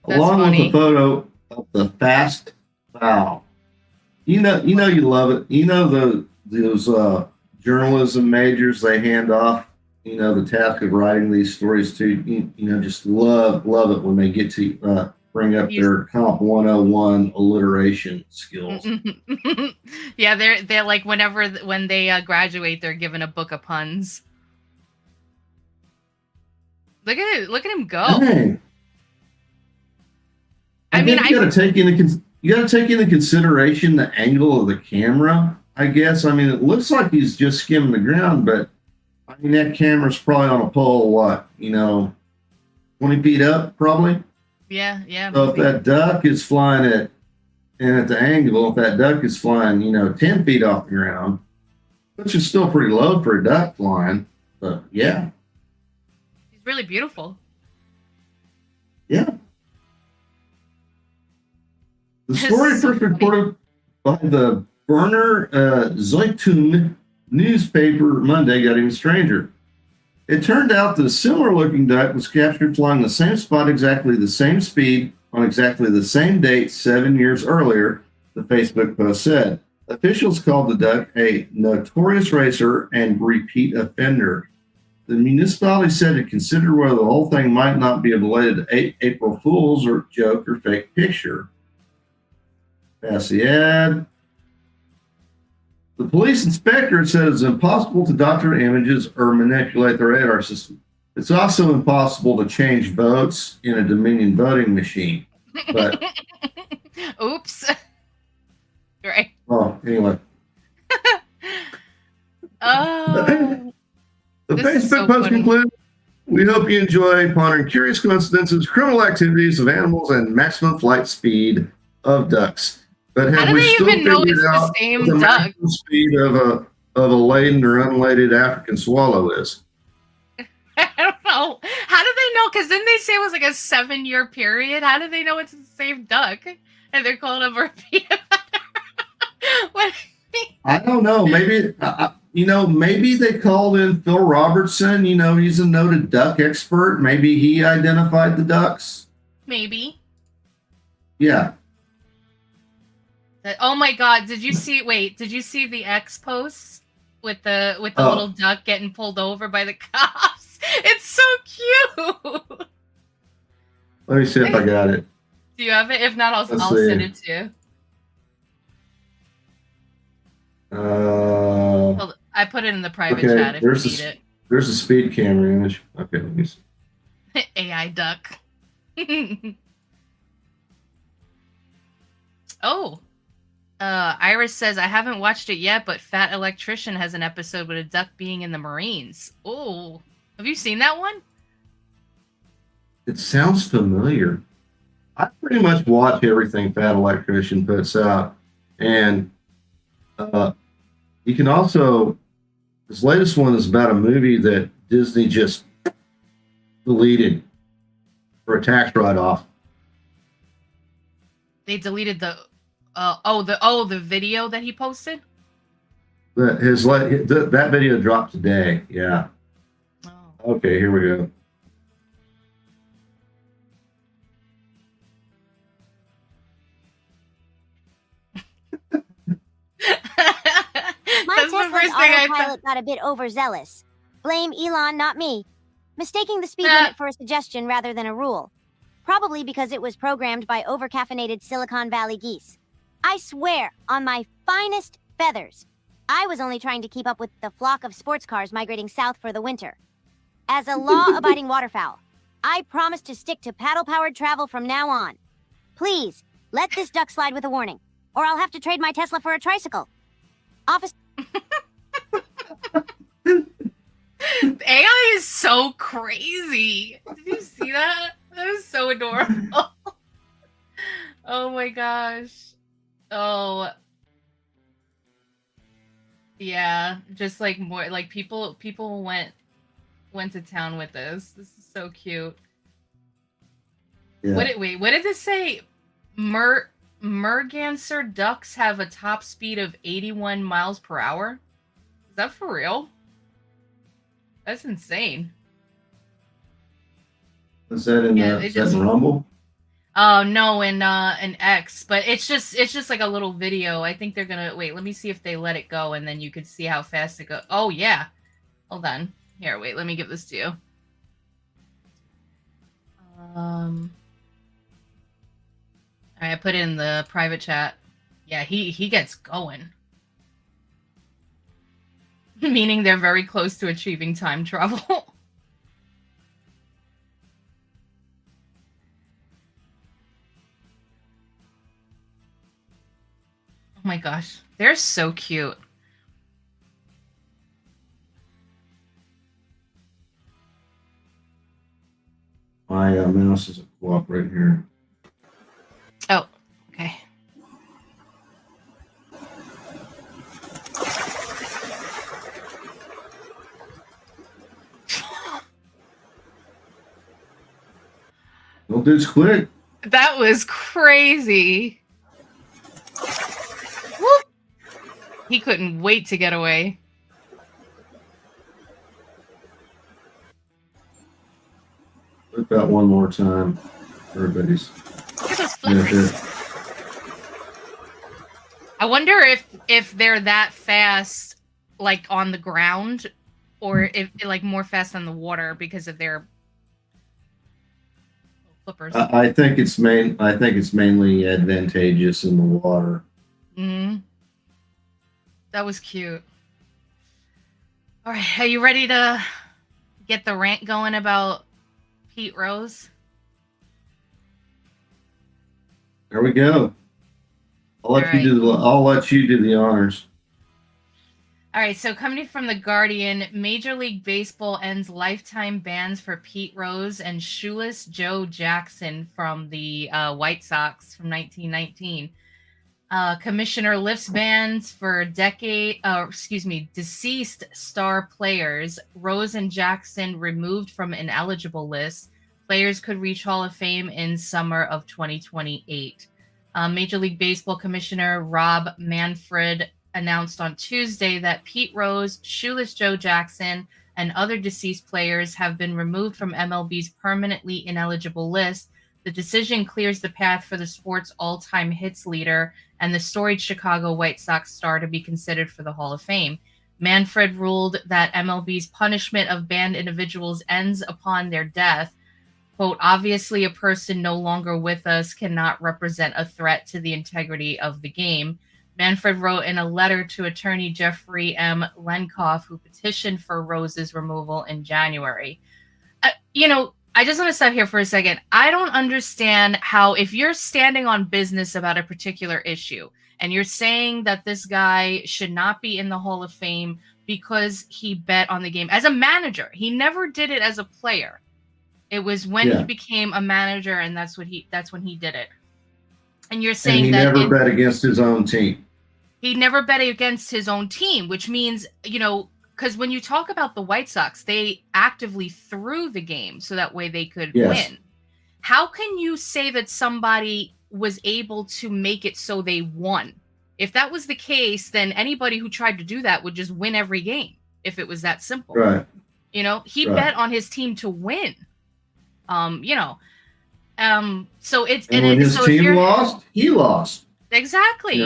That's Along funny. with the photo of the fast foul. You know, you love it. You know those journalism majors they hand off. You know the task of writing these stories to. You know, just love it when they get to bring up their Comp 101 alliteration skills. Yeah, they're like when they graduate, they're given a book of puns. Look at him go. Dang. You gotta take into consideration the angle of the camera, I guess. I mean, it looks like he's just skimming the ground, but I mean that camera's probably on a pole, 20 feet up, probably. Yeah. So if that duck is flying at the angle, if that duck is flying, 10 feet off the ground, which is still pretty low for a duck flying, but yeah. Really beautiful. Yeah. The story first reported by the Berner Zeitung newspaper Monday got even stranger. It turned out that a similar looking duck was captured flying the same spot, exactly the same speed, on exactly the same date 7 years earlier, the Facebook post said. Officials called the duck a notorious racer and repeat offender. The municipality said it considered whether the whole thing might not be a belated April Fool's or joke or fake picture. Pass the ad. The police inspector said it's impossible to doctor images or manipulate the radar system. It's also impossible to change votes in a Dominion voting machine. But oops. Right. Oh, anyway. Oh. The Facebook post concludes, we hope you enjoy pondering curious coincidences, criminal activities of animals, and maximum flight speed of ducks. But have we still figured out what the maximum speed of a laden or unladen African swallow is? I don't know. How do they know? Because didn't they say it was like a 7-year period? How do they know it's the same duck? And they're called a repeat. What? I don't know. Maybe maybe they called in Phil Robertson. He's a noted duck expert. Maybe he identified the ducks. Maybe. Yeah. Oh my God! Did you see the X posts with the little duck getting pulled over by the cops? It's so cute. Let me see if I got it. Do you have it? If not, I'll send it to you. I put it in the private chat if you need it. There's a speed camera image. Okay, let me see. AI duck. Oh. Iris says, I haven't watched it yet, but Fat Electrician has an episode with a duck being in the Marines. Oh. Have you seen that one? It sounds familiar. I pretty much watch everything Fat Electrician puts out, and you can also. This latest one is about a movie that Disney just deleted for a tax write-off. They deleted the video that he posted. That video dropped today. Yeah. Oh. Okay, here we go. My That's the Tesla's first thing I autopilot thought. got a bit overzealous. Blame Elon, not me. Mistaking the speed Ah. limit for a suggestion rather than a rule. Probably because it was programmed by overcaffeinated Silicon Valley geese. I swear, on my finest feathers, I was only trying to keep up with the flock of sports cars migrating south for the winter. As a law-abiding waterfowl, I promise to stick to paddle-powered travel from now on. Please, let this duck slide with a warning, or I'll have to trade my Tesla for a tricycle. Office. AI is so crazy. Did you see that? That was so adorable. Oh my gosh. Oh. Yeah, just like more like people went to town with this. This is so cute. Yeah. What did this say? Merganser ducks have a top speed of 81 miles per hour? Is that for real? That's insane. Is that in Rumble? Oh no, in X, but it's just like a little video. I think they're gonna wait. Let me see if they let it go, and then you could see how fast it goes. Oh yeah, hold on. Here, wait. Let me give this to you. All right, I put it in the private chat. Yeah, he gets going. Meaning they're very close to achieving time travel. Oh my gosh, they're so cute. My mouse isn't cooperating here. Oh, okay. Well, dude's quick. That was crazy. Whoop. He couldn't wait to get away. Look that one more time. Everybody's. Look at those flippers. I wonder if they're that fast, like on the ground, or if like more fast on the water because of their flippers. I think it's mainly advantageous in the water. Mm-hmm. That was cute. All right, are you ready to get the rant going about Pete Rose? There we go. I'll let you do the honors. All right, so coming from The Guardian, Major League Baseball ends lifetime bans for Pete Rose and shoeless Joe Jackson from the White Sox from 1919. Commissioner lifts bans for deceased star players. Rose and Jackson removed from ineligible lists. Players could reach Hall of Fame in summer of 2028. Major League Baseball Commissioner Rob Manfred announced on Tuesday that Pete Rose, shoeless Joe Jackson, and other deceased players have been removed from MLB's permanently ineligible list. The decision clears the path for the sport's all-time hits leader and the storied Chicago White Sox star to be considered for the Hall of Fame. Manfred ruled that MLB's punishment of banned individuals ends upon their death. Quote, obviously, a person no longer with us cannot represent a threat to the integrity of the game. Manfred wrote in a letter to attorney Jeffrey M. Lenkoff, who petitioned for Rose's removal in January. I just want to stop here for a second. I don't understand how, if you're standing on business about a particular issue and you're saying that this guy should not be in the Hall of Fame because he bet on the game as a manager, he never did it as a player. It was when Yeah. he became a manager, and that's when he did it. And you're And saying he that never bet against his own team. he never bet against his own team, which means, because when you talk about the White Sox, they actively threw the game so that way they could Yes. win. How can you say that somebody was able to make it so they won? If that was the case, then anybody who tried to do that would just win every game if it was that simple. Right. He Right. bet on his team to win. So it's And when his team lost, he lost. Exactly.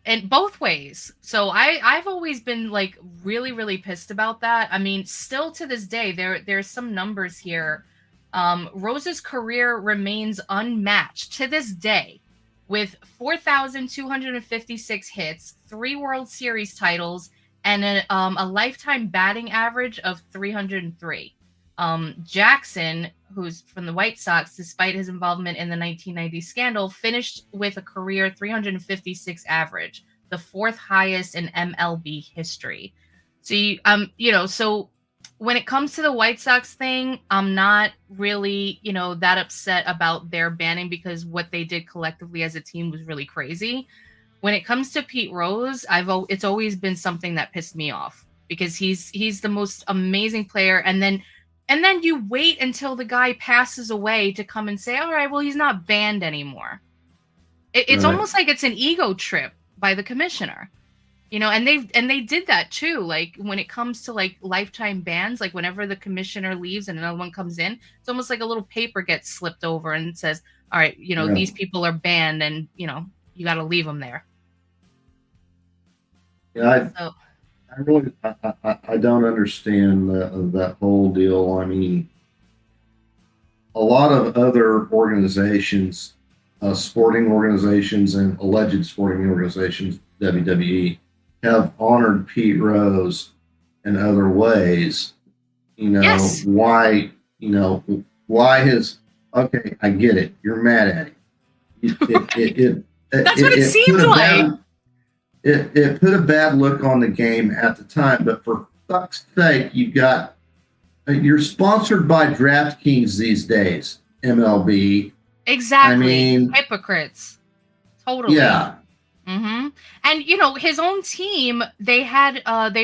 And both ways. So I've always been like really, really pissed about that. I mean, still to this day, there's some numbers here. Rose's career remains unmatched to this day, with 4,256 hits, 3 World Series titles, and a lifetime batting average of 303. Jackson, who's from the White Sox, despite his involvement in the 1990 scandal, finished with a career 356 average, the 4th highest in MLB history. So, so when it comes to the White Sox thing, I'm not really, that upset about their banning, because what they did collectively as a team was really crazy. When it comes to Pete Rose, it's always been something that pissed me off, because he's the most amazing player, and then you wait until the guy passes away to come and say, all right, well, he's not banned anymore. It's Right. almost like it's an ego trip by the commissioner, and they did that too. Like when it comes to like lifetime bans, like whenever the commissioner leaves and another one comes in, it's almost like a little paper gets slipped over and says, all right, Yeah. these people are banned, and, you got to leave them there. Yeah, So, I really, I don't understand that whole deal. I mean, a lot of other organizations, sporting organizations and alleged sporting organizations, WWE, have honored Pete Rose in other ways. Yes. Why his, okay, I get it. You're mad at him. That's what it seemed like. It put a bad look on the game at the time, but for fuck's sake, you're sponsored by DraftKings these days, MLB. Exactly. I mean, hypocrites. Totally. Yeah. Mm-hmm. And his own team, they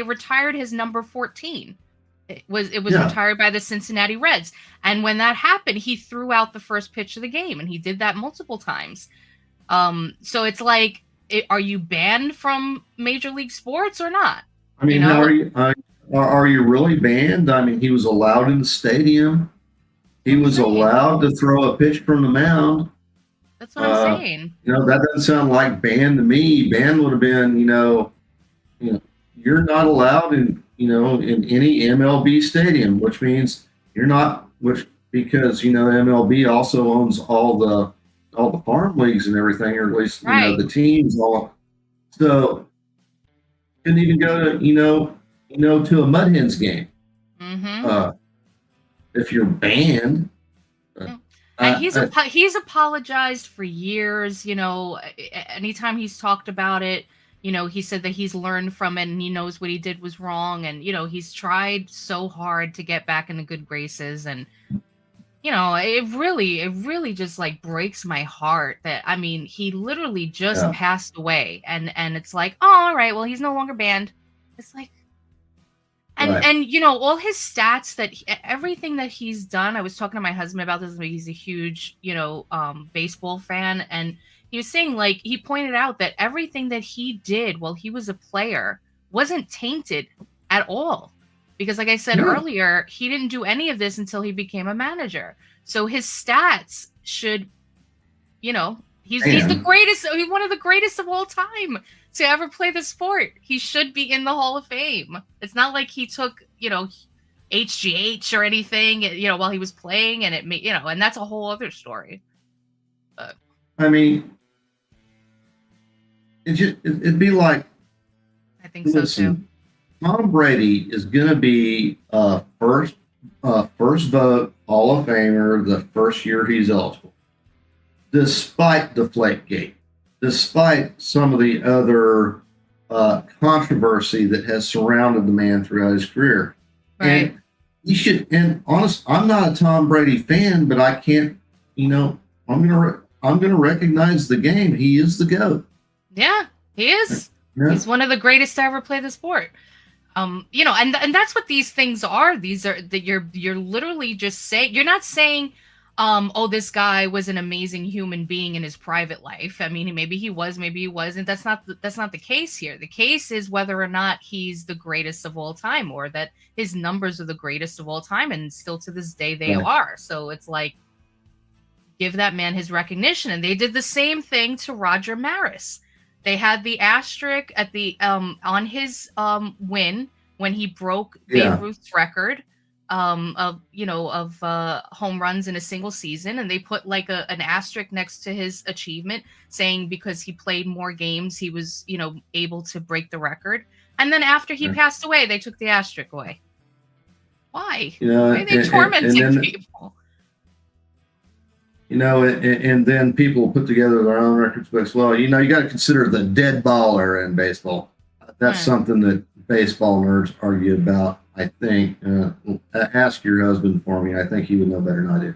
retired his number 14. It was Yeah. retired by the Cincinnati Reds. And when that happened, he threw out the first pitch of the game, and he did that multiple times. So it's like, are you banned from Major League Sports or not? I mean, how are you really banned? I mean, he was allowed in the stadium. He was allowed to throw a pitch from the mound. That's what I'm saying. That doesn't sound like ban to me. Ban would have been, you're not allowed in any MLB stadium, which means you're not, because MLB also owns all the farm leagues and everything, or at least the teams all. So couldn't even go to to a Mud Hens game. Mm-hmm. If you're banned. And he's apologized for years. Anytime he's talked about it, he said that he's learned from it and he knows what he did was wrong, and he's tried so hard to get back in the good graces, and it really just like breaks my heart that, I mean, he literally just passed away, and it's like, oh, all right, well, he's no longer banned. It's like, and all his stats, that everything that he's done. I was talking to my husband about this. He's a huge baseball fan, and he was saying, like, he pointed out that everything that he did while he was a player wasn't tainted at all. Because, like I said earlier, he didn't do any of this until he became a manager. So his stats should, he's the greatest, one of the greatest of all time to ever play the sport. He should be in the Hall of Fame. It's not like he took, HGH or anything, while he was playing, and and that's a whole other story. But I mean, it'd be like, I think so too. Tom Brady is going to be first vote Hall of Famer the first year he's eligible, despite Deflategate, despite some of the other controversy that has surrounded the man throughout his career. Right. you should. And honest, I'm not a Tom Brady fan, but I can't. I'm gonna recognize the game. He is the GOAT. Yeah, he is. Yeah. He's one of the greatest to ever play the sport. And that's what these things are. These are that you're literally just saying. You're not saying, oh, this guy was an amazing human being in his private life. I mean, maybe he was, maybe he wasn't. That's not the case here. The case is whether or not he's the greatest of all time, or that his numbers are the greatest of all time, and still to this day they are. So it's like, give that man his recognition. And they did the same thing to Roger Maris. They had the asterisk at the on his win when he broke Babe Ruth's record of home runs in a single season, and they put like an asterisk next to his achievement, saying because he played more games, he was able to break the record. And then after he passed away, they took the asterisk away. Why? Why are they tormenting people? And then people put together their own records books. Well, you got to consider the dead baller in baseball. That's something that baseball nerds argue about, I think. Ask your husband for me. I think he would know better than I do.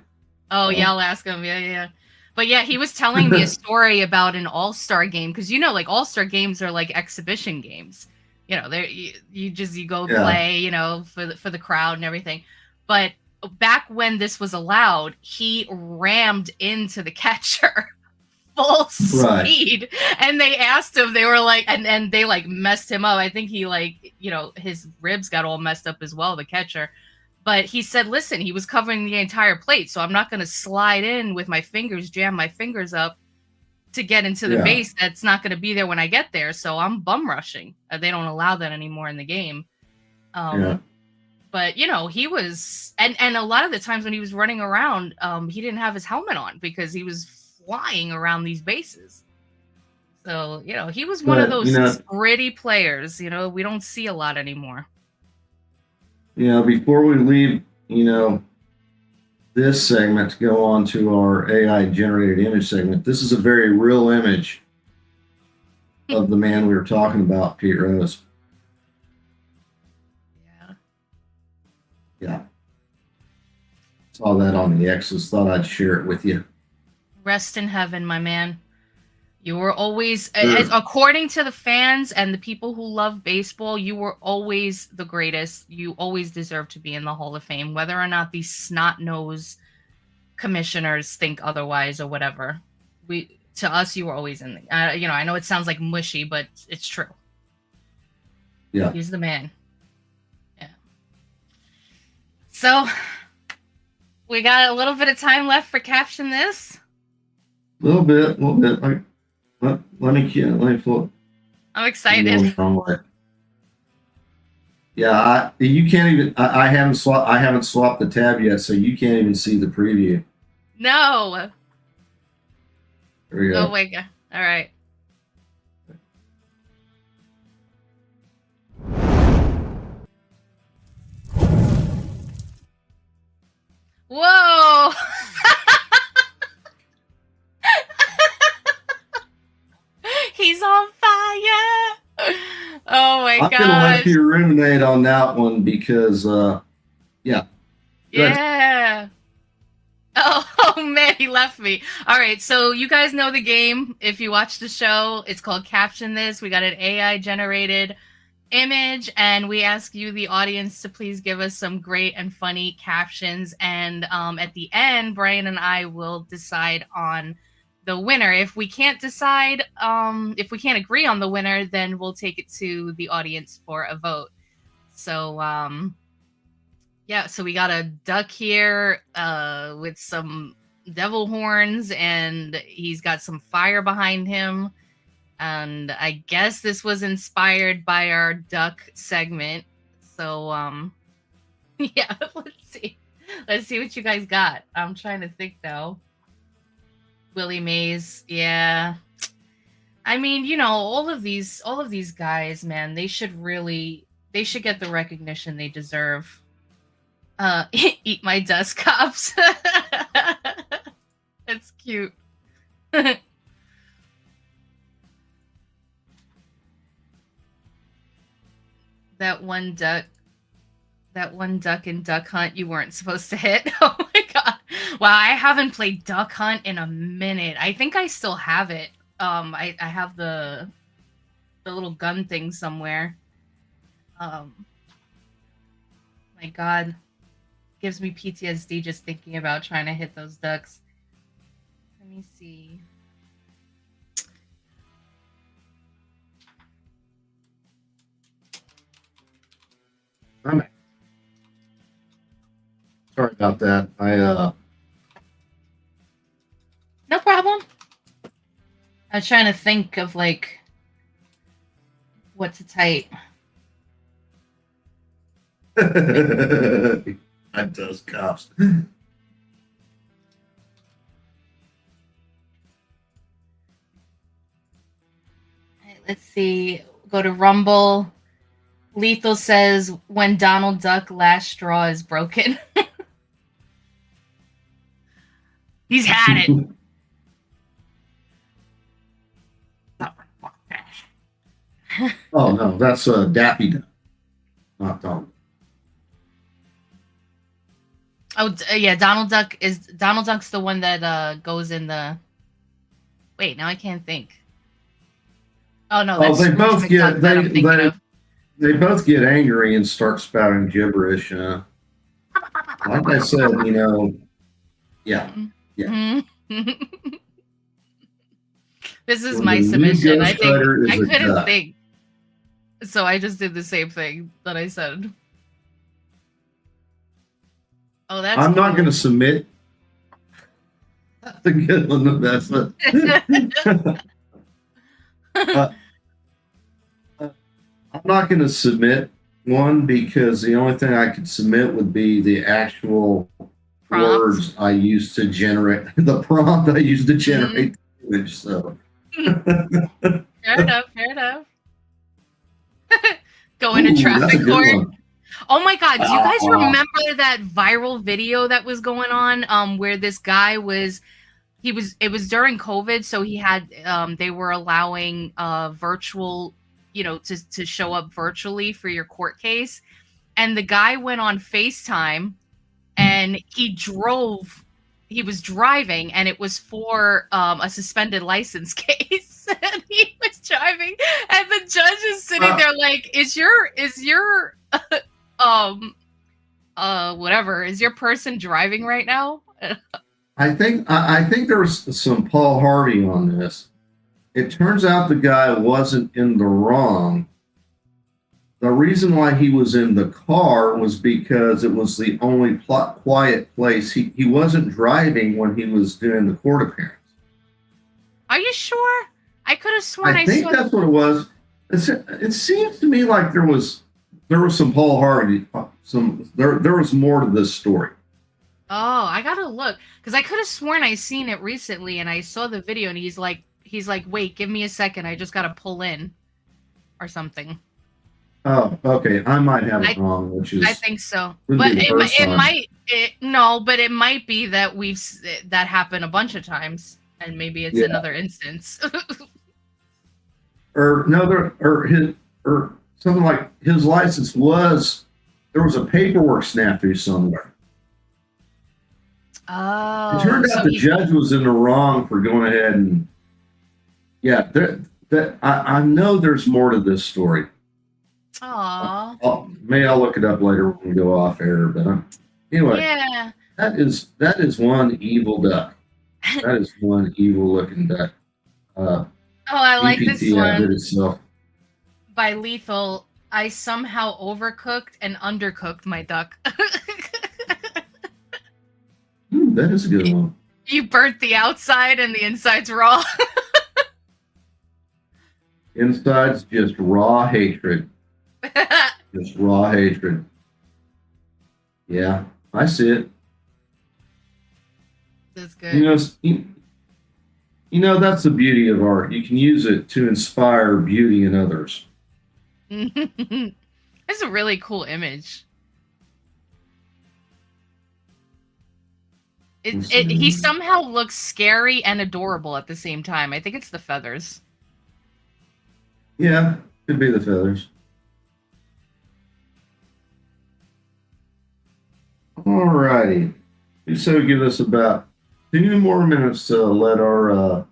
Oh, yeah, I'll ask him. Yeah. But yeah, he was telling me a story about an all-star game. Because, like all-star games are like exhibition games. You go play, for the crowd and everything. But back when this was allowed, he rammed into the catcher full speed. And they asked him, they were like, and they like messed him up. I think he his ribs got all messed up as well, the catcher. But he said, listen, he was covering the entire plate, so I'm not going to slide in with my fingers, jam my fingers up to get into the base that's not going to be there when I get there. So I'm bum rushing. They don't allow that anymore in the game. But, he was, and a lot of the times when he was running around, he didn't have his helmet on because he was flying around these bases. So, he was one of those gritty players, we don't see a lot anymore. Before we leave, this segment to go on to our AI generated image segment, this is a very real image of the man we were talking about, Pete Rose. Yeah. Saw that on the X's. Thought I'd share it with you. Rest in heaven, my man. You were always, according to the fans and the people who love baseball, you were always the greatest. You always deserve to be in the Hall of Fame, whether or not these snot-nosed commissioners think otherwise or whatever. To us, you were always in the, I know it sounds like mushy, but it's true. Yeah. He's the man. So, we got a little bit of time left for Caption This. A little bit. Let me flip. I'm excited. Yeah, you can't even. I haven't swapped the tab yet, so you can't even see the preview. No. There we go. Oh my god! All right. Whoa! He's on fire! Oh my god! I'm gonna let you ruminate on that one because, yeah. Yeah. Oh man, he left me. All right, so you guys know the game. If you watch the show, it's called Caption This. We got an AI generated image, and we ask you, the audience, to please give us some great and funny captions. And at the end, Brian and I will decide on the winner. If we can't decide, if we can't agree on the winner, then we'll take it to the audience for a vote. So, yeah, so we got a duck here with some devil horns, and he's got some fire behind him. And I guess this was inspired by our duck segment. So, yeah, let's see. Let's see what you guys got. I'm trying to think, though. Willie Mays, yeah. I mean, all of these guys, man, they should get the recognition they deserve. Eat my dust, cops. That's cute. That one duck that one duck in Duck Hunt you weren't supposed to hit. Oh my god. Wow, I haven't played Duck Hunt in a minute. I think I still have it. I have the little gun thing somewhere. My god. Gives me PTSD just thinking about trying to hit those ducks. Let me see. Sorry about that. No problem. I was trying to think of like what to type. That does cops. Right, let's see. Go to Rumble. Lethal says when Donald Duck last straw is broken. He's had it. Oh no, that's Daffy Duck, not Donald. Oh yeah, Donald Duck's the one that goes in the. Wait, now I can't think. Oh no, that's they both Scrooge get McDuck that I'm thinking of. they both get angry and start spouting gibberish. Like I said, yeah. This is Well, my the new submission. Ghost Rider is I a couldn't duck. think, so I just did the same thing that I said. Oh, that's. I'm not cool. going to submit. That's a good one. That's I'm not going to submit one because the only thing I could submit would be the actual Prompt. words I used to generate the prompt I used to generate the image. So Fair enough. Going to Ooh, that's a traffic good court. one. Oh my god, do you guys remember that viral video that was going on where this guy was it was during COVID, so he had they were allowing virtual, to show up virtually for your court case, and the guy went on FaceTime and he was driving, and it was for a suspended license case. And he was driving, and the judge is sitting there like, is your whatever, is your person driving right now? I think there was some Paul Harvey on this. It turns out the guy wasn't in the wrong. The reason why he was in the car was because it was the only quiet place. He wasn't driving when he was doing the court appearance. Are you sure? I could have sworn I think that's what it was. It seems to me like there was some Paul Harvey. There was more to this story. Oh, I gotta look, because I could have sworn I seen it recently, and I saw the video, and he's like, wait, give me a second, I just gotta pull in, or something. Oh, okay. I might have it wrong, which is I think so, but it might be that that happened a bunch of times, and maybe it's another instance. or something like his license there was a paperwork snafu somewhere. Oh, it turned out the judge was in the wrong for going ahead and I know there's more to this story. Aww. Maybe I'll look it up later when we go off air. But anyway, yeah, that is one evil duck. That is one evil looking duck. I like this one itself. by Lethal. I somehow overcooked and undercooked my duck. Ooh, that is a good one. You burnt the outside and the inside's raw. Inside's just raw hatred. Just raw hatred. Yeah, I see it. That's good. That's the beauty of art. You can use it to inspire beauty in others. It's a really cool image. He somehow looks scary and adorable at the same time. I think it's the feathers. Yeah, could be the feathers. All righty. So give us about 2 more minutes to let our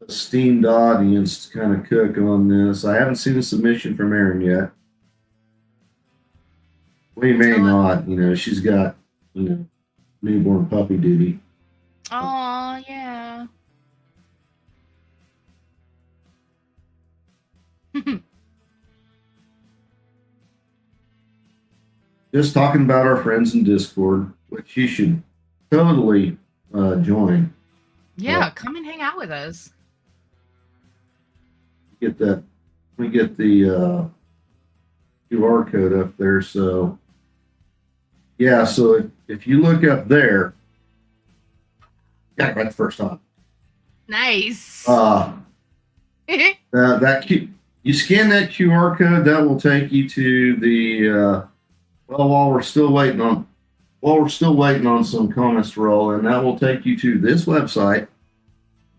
esteemed audience kind of cook on this. I haven't seen a submission from Erin yet. We may not. She's got newborn puppy duty. Oh yeah. Just talking about our friends in Discord, which you should totally join. Yeah, come and hang out with us. Get that. We get the QR code up there. So yeah, so if you look up there, got it right the first time. Nice. You scan that QR code, that will take you to the while we're still waiting on some comments to roll in, that will take you to this website,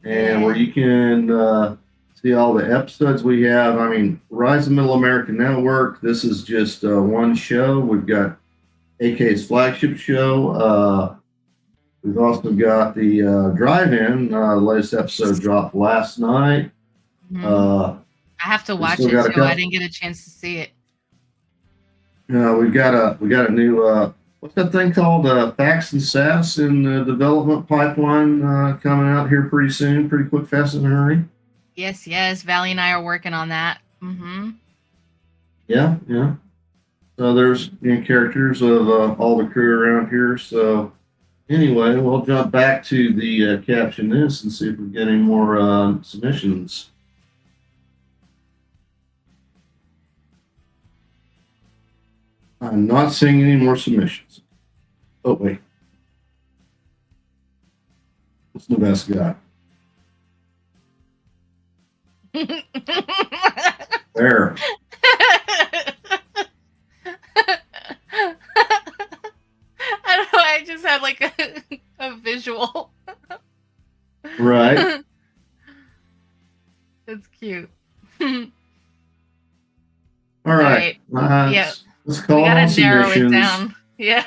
and where you can see all the episodes we have. I mean, Rise of Middle America Network, this is just one show. We've got AK's flagship show. We've also got the drive-in. Latest episode dropped last night. I have to watch it too. I didn't get a chance to see it. We got a new what's that thing called? Facts and Sass in the development pipeline coming out here pretty soon. Pretty quick, fast, and hurry. Yes. Valley and I are working on that. Mm-hmm. Yeah. So there's characters of all the crew around here. So anyway, we'll jump back to the caption this and see if we get any more submissions. I'm not seeing any more submissions. Oh, wait. What's the best guy? There. I don't know. I just had like a visual. Right. That's cute. All right. Yeah. Let's call we gotta on narrow submissions. it down. Yeah.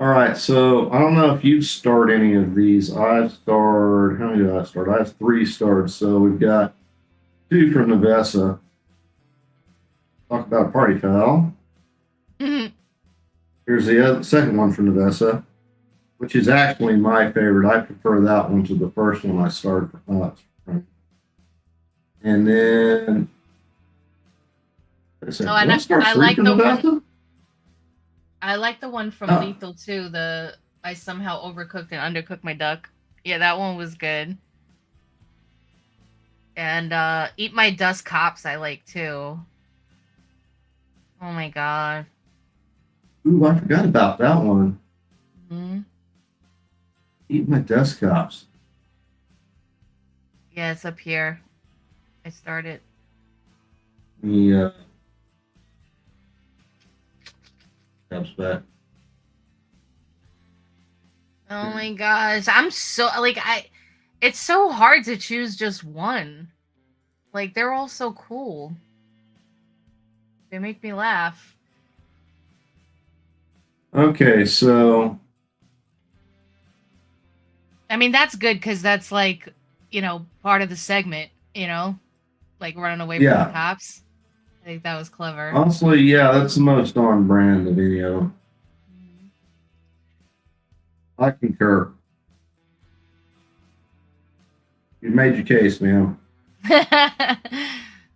All right. So I don't know if you've starred any of these. I've starred. How many did I start? I have 3 starred. So we've got 2 from Nevessa. Talk about a party foul. Here's the second one from Nevessa, which is actually my favorite. I prefer that one to the first one I started from. And then I like the one. I like the one from Lethal too. I somehow overcooked and undercooked my duck. Yeah, that one was good. And Eat My Dust Cops I like too. Oh my god. Ooh, I forgot about that one. Mm-hmm. Eat My Dust Cops. Yeah, it's up here. I started. The comes back. Oh my gosh. I'm so it's so hard to choose just one. Like they're all so cool. They make me laugh. Okay, so I mean that's good because that's like, part of the segment, like running away from the cops. I think that was clever. Honestly, yeah, that's the most on brand of any of them. I concur. You made your case, man. All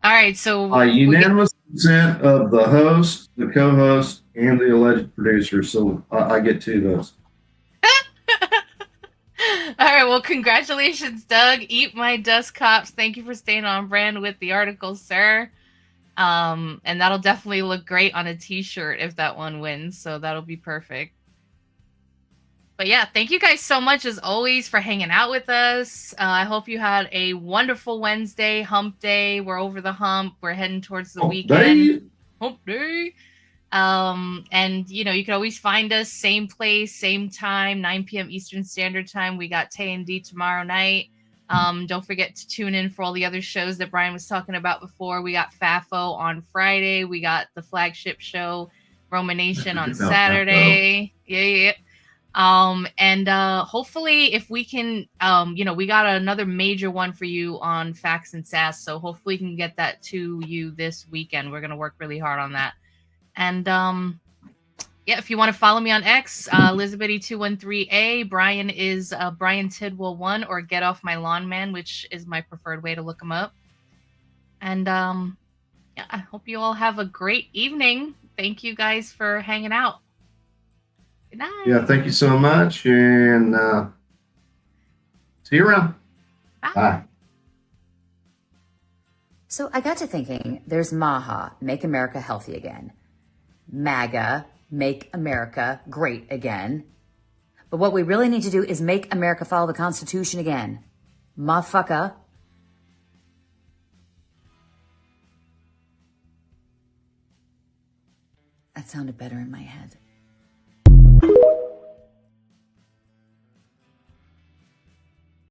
right, so unanimous consent of the host, the co-host, and the alleged producer. So I get 2 votes. All right, well, congratulations, Doug. Eat My Dust Cops. Thank you for staying on brand with the article, sir. And that'll definitely look great on a t-shirt if that one wins. So that'll be perfect. But yeah, thank you guys so much as always for hanging out with us. I hope you had a wonderful Wednesday, hump day. We're over the hump. We're heading towards the weekend. Hump day. And you can always find us same place, same time, 9 p.m. Eastern Standard Time. We got Tay and D tomorrow night. Don't forget to tune in for all the other shows that Brian was talking about before. We got FAFO on Friday. We got the flagship show Romanation on About that, Saturday. Yeah. And hopefully if we can, we got another major one for you on Facts and Sass. So hopefully we can get that to you this weekend. We're going to work really hard on that. And yeah, if you want to follow me on X, Elizabeth213A, Brian is Brian Tidwell 1, or Get Off My Lawn Man, which is my preferred way to look him up. And yeah, I hope you all have a great evening. Thank you guys for hanging out. Good night. Yeah, thank you so much, and see you around. Bye. Bye. So I got to thinking, there's MAHA, Make America Healthy Again. MAGA, Make America Great Again. But what we really need to do is make America follow the Constitution again. Motherfucker. That sounded better in my head.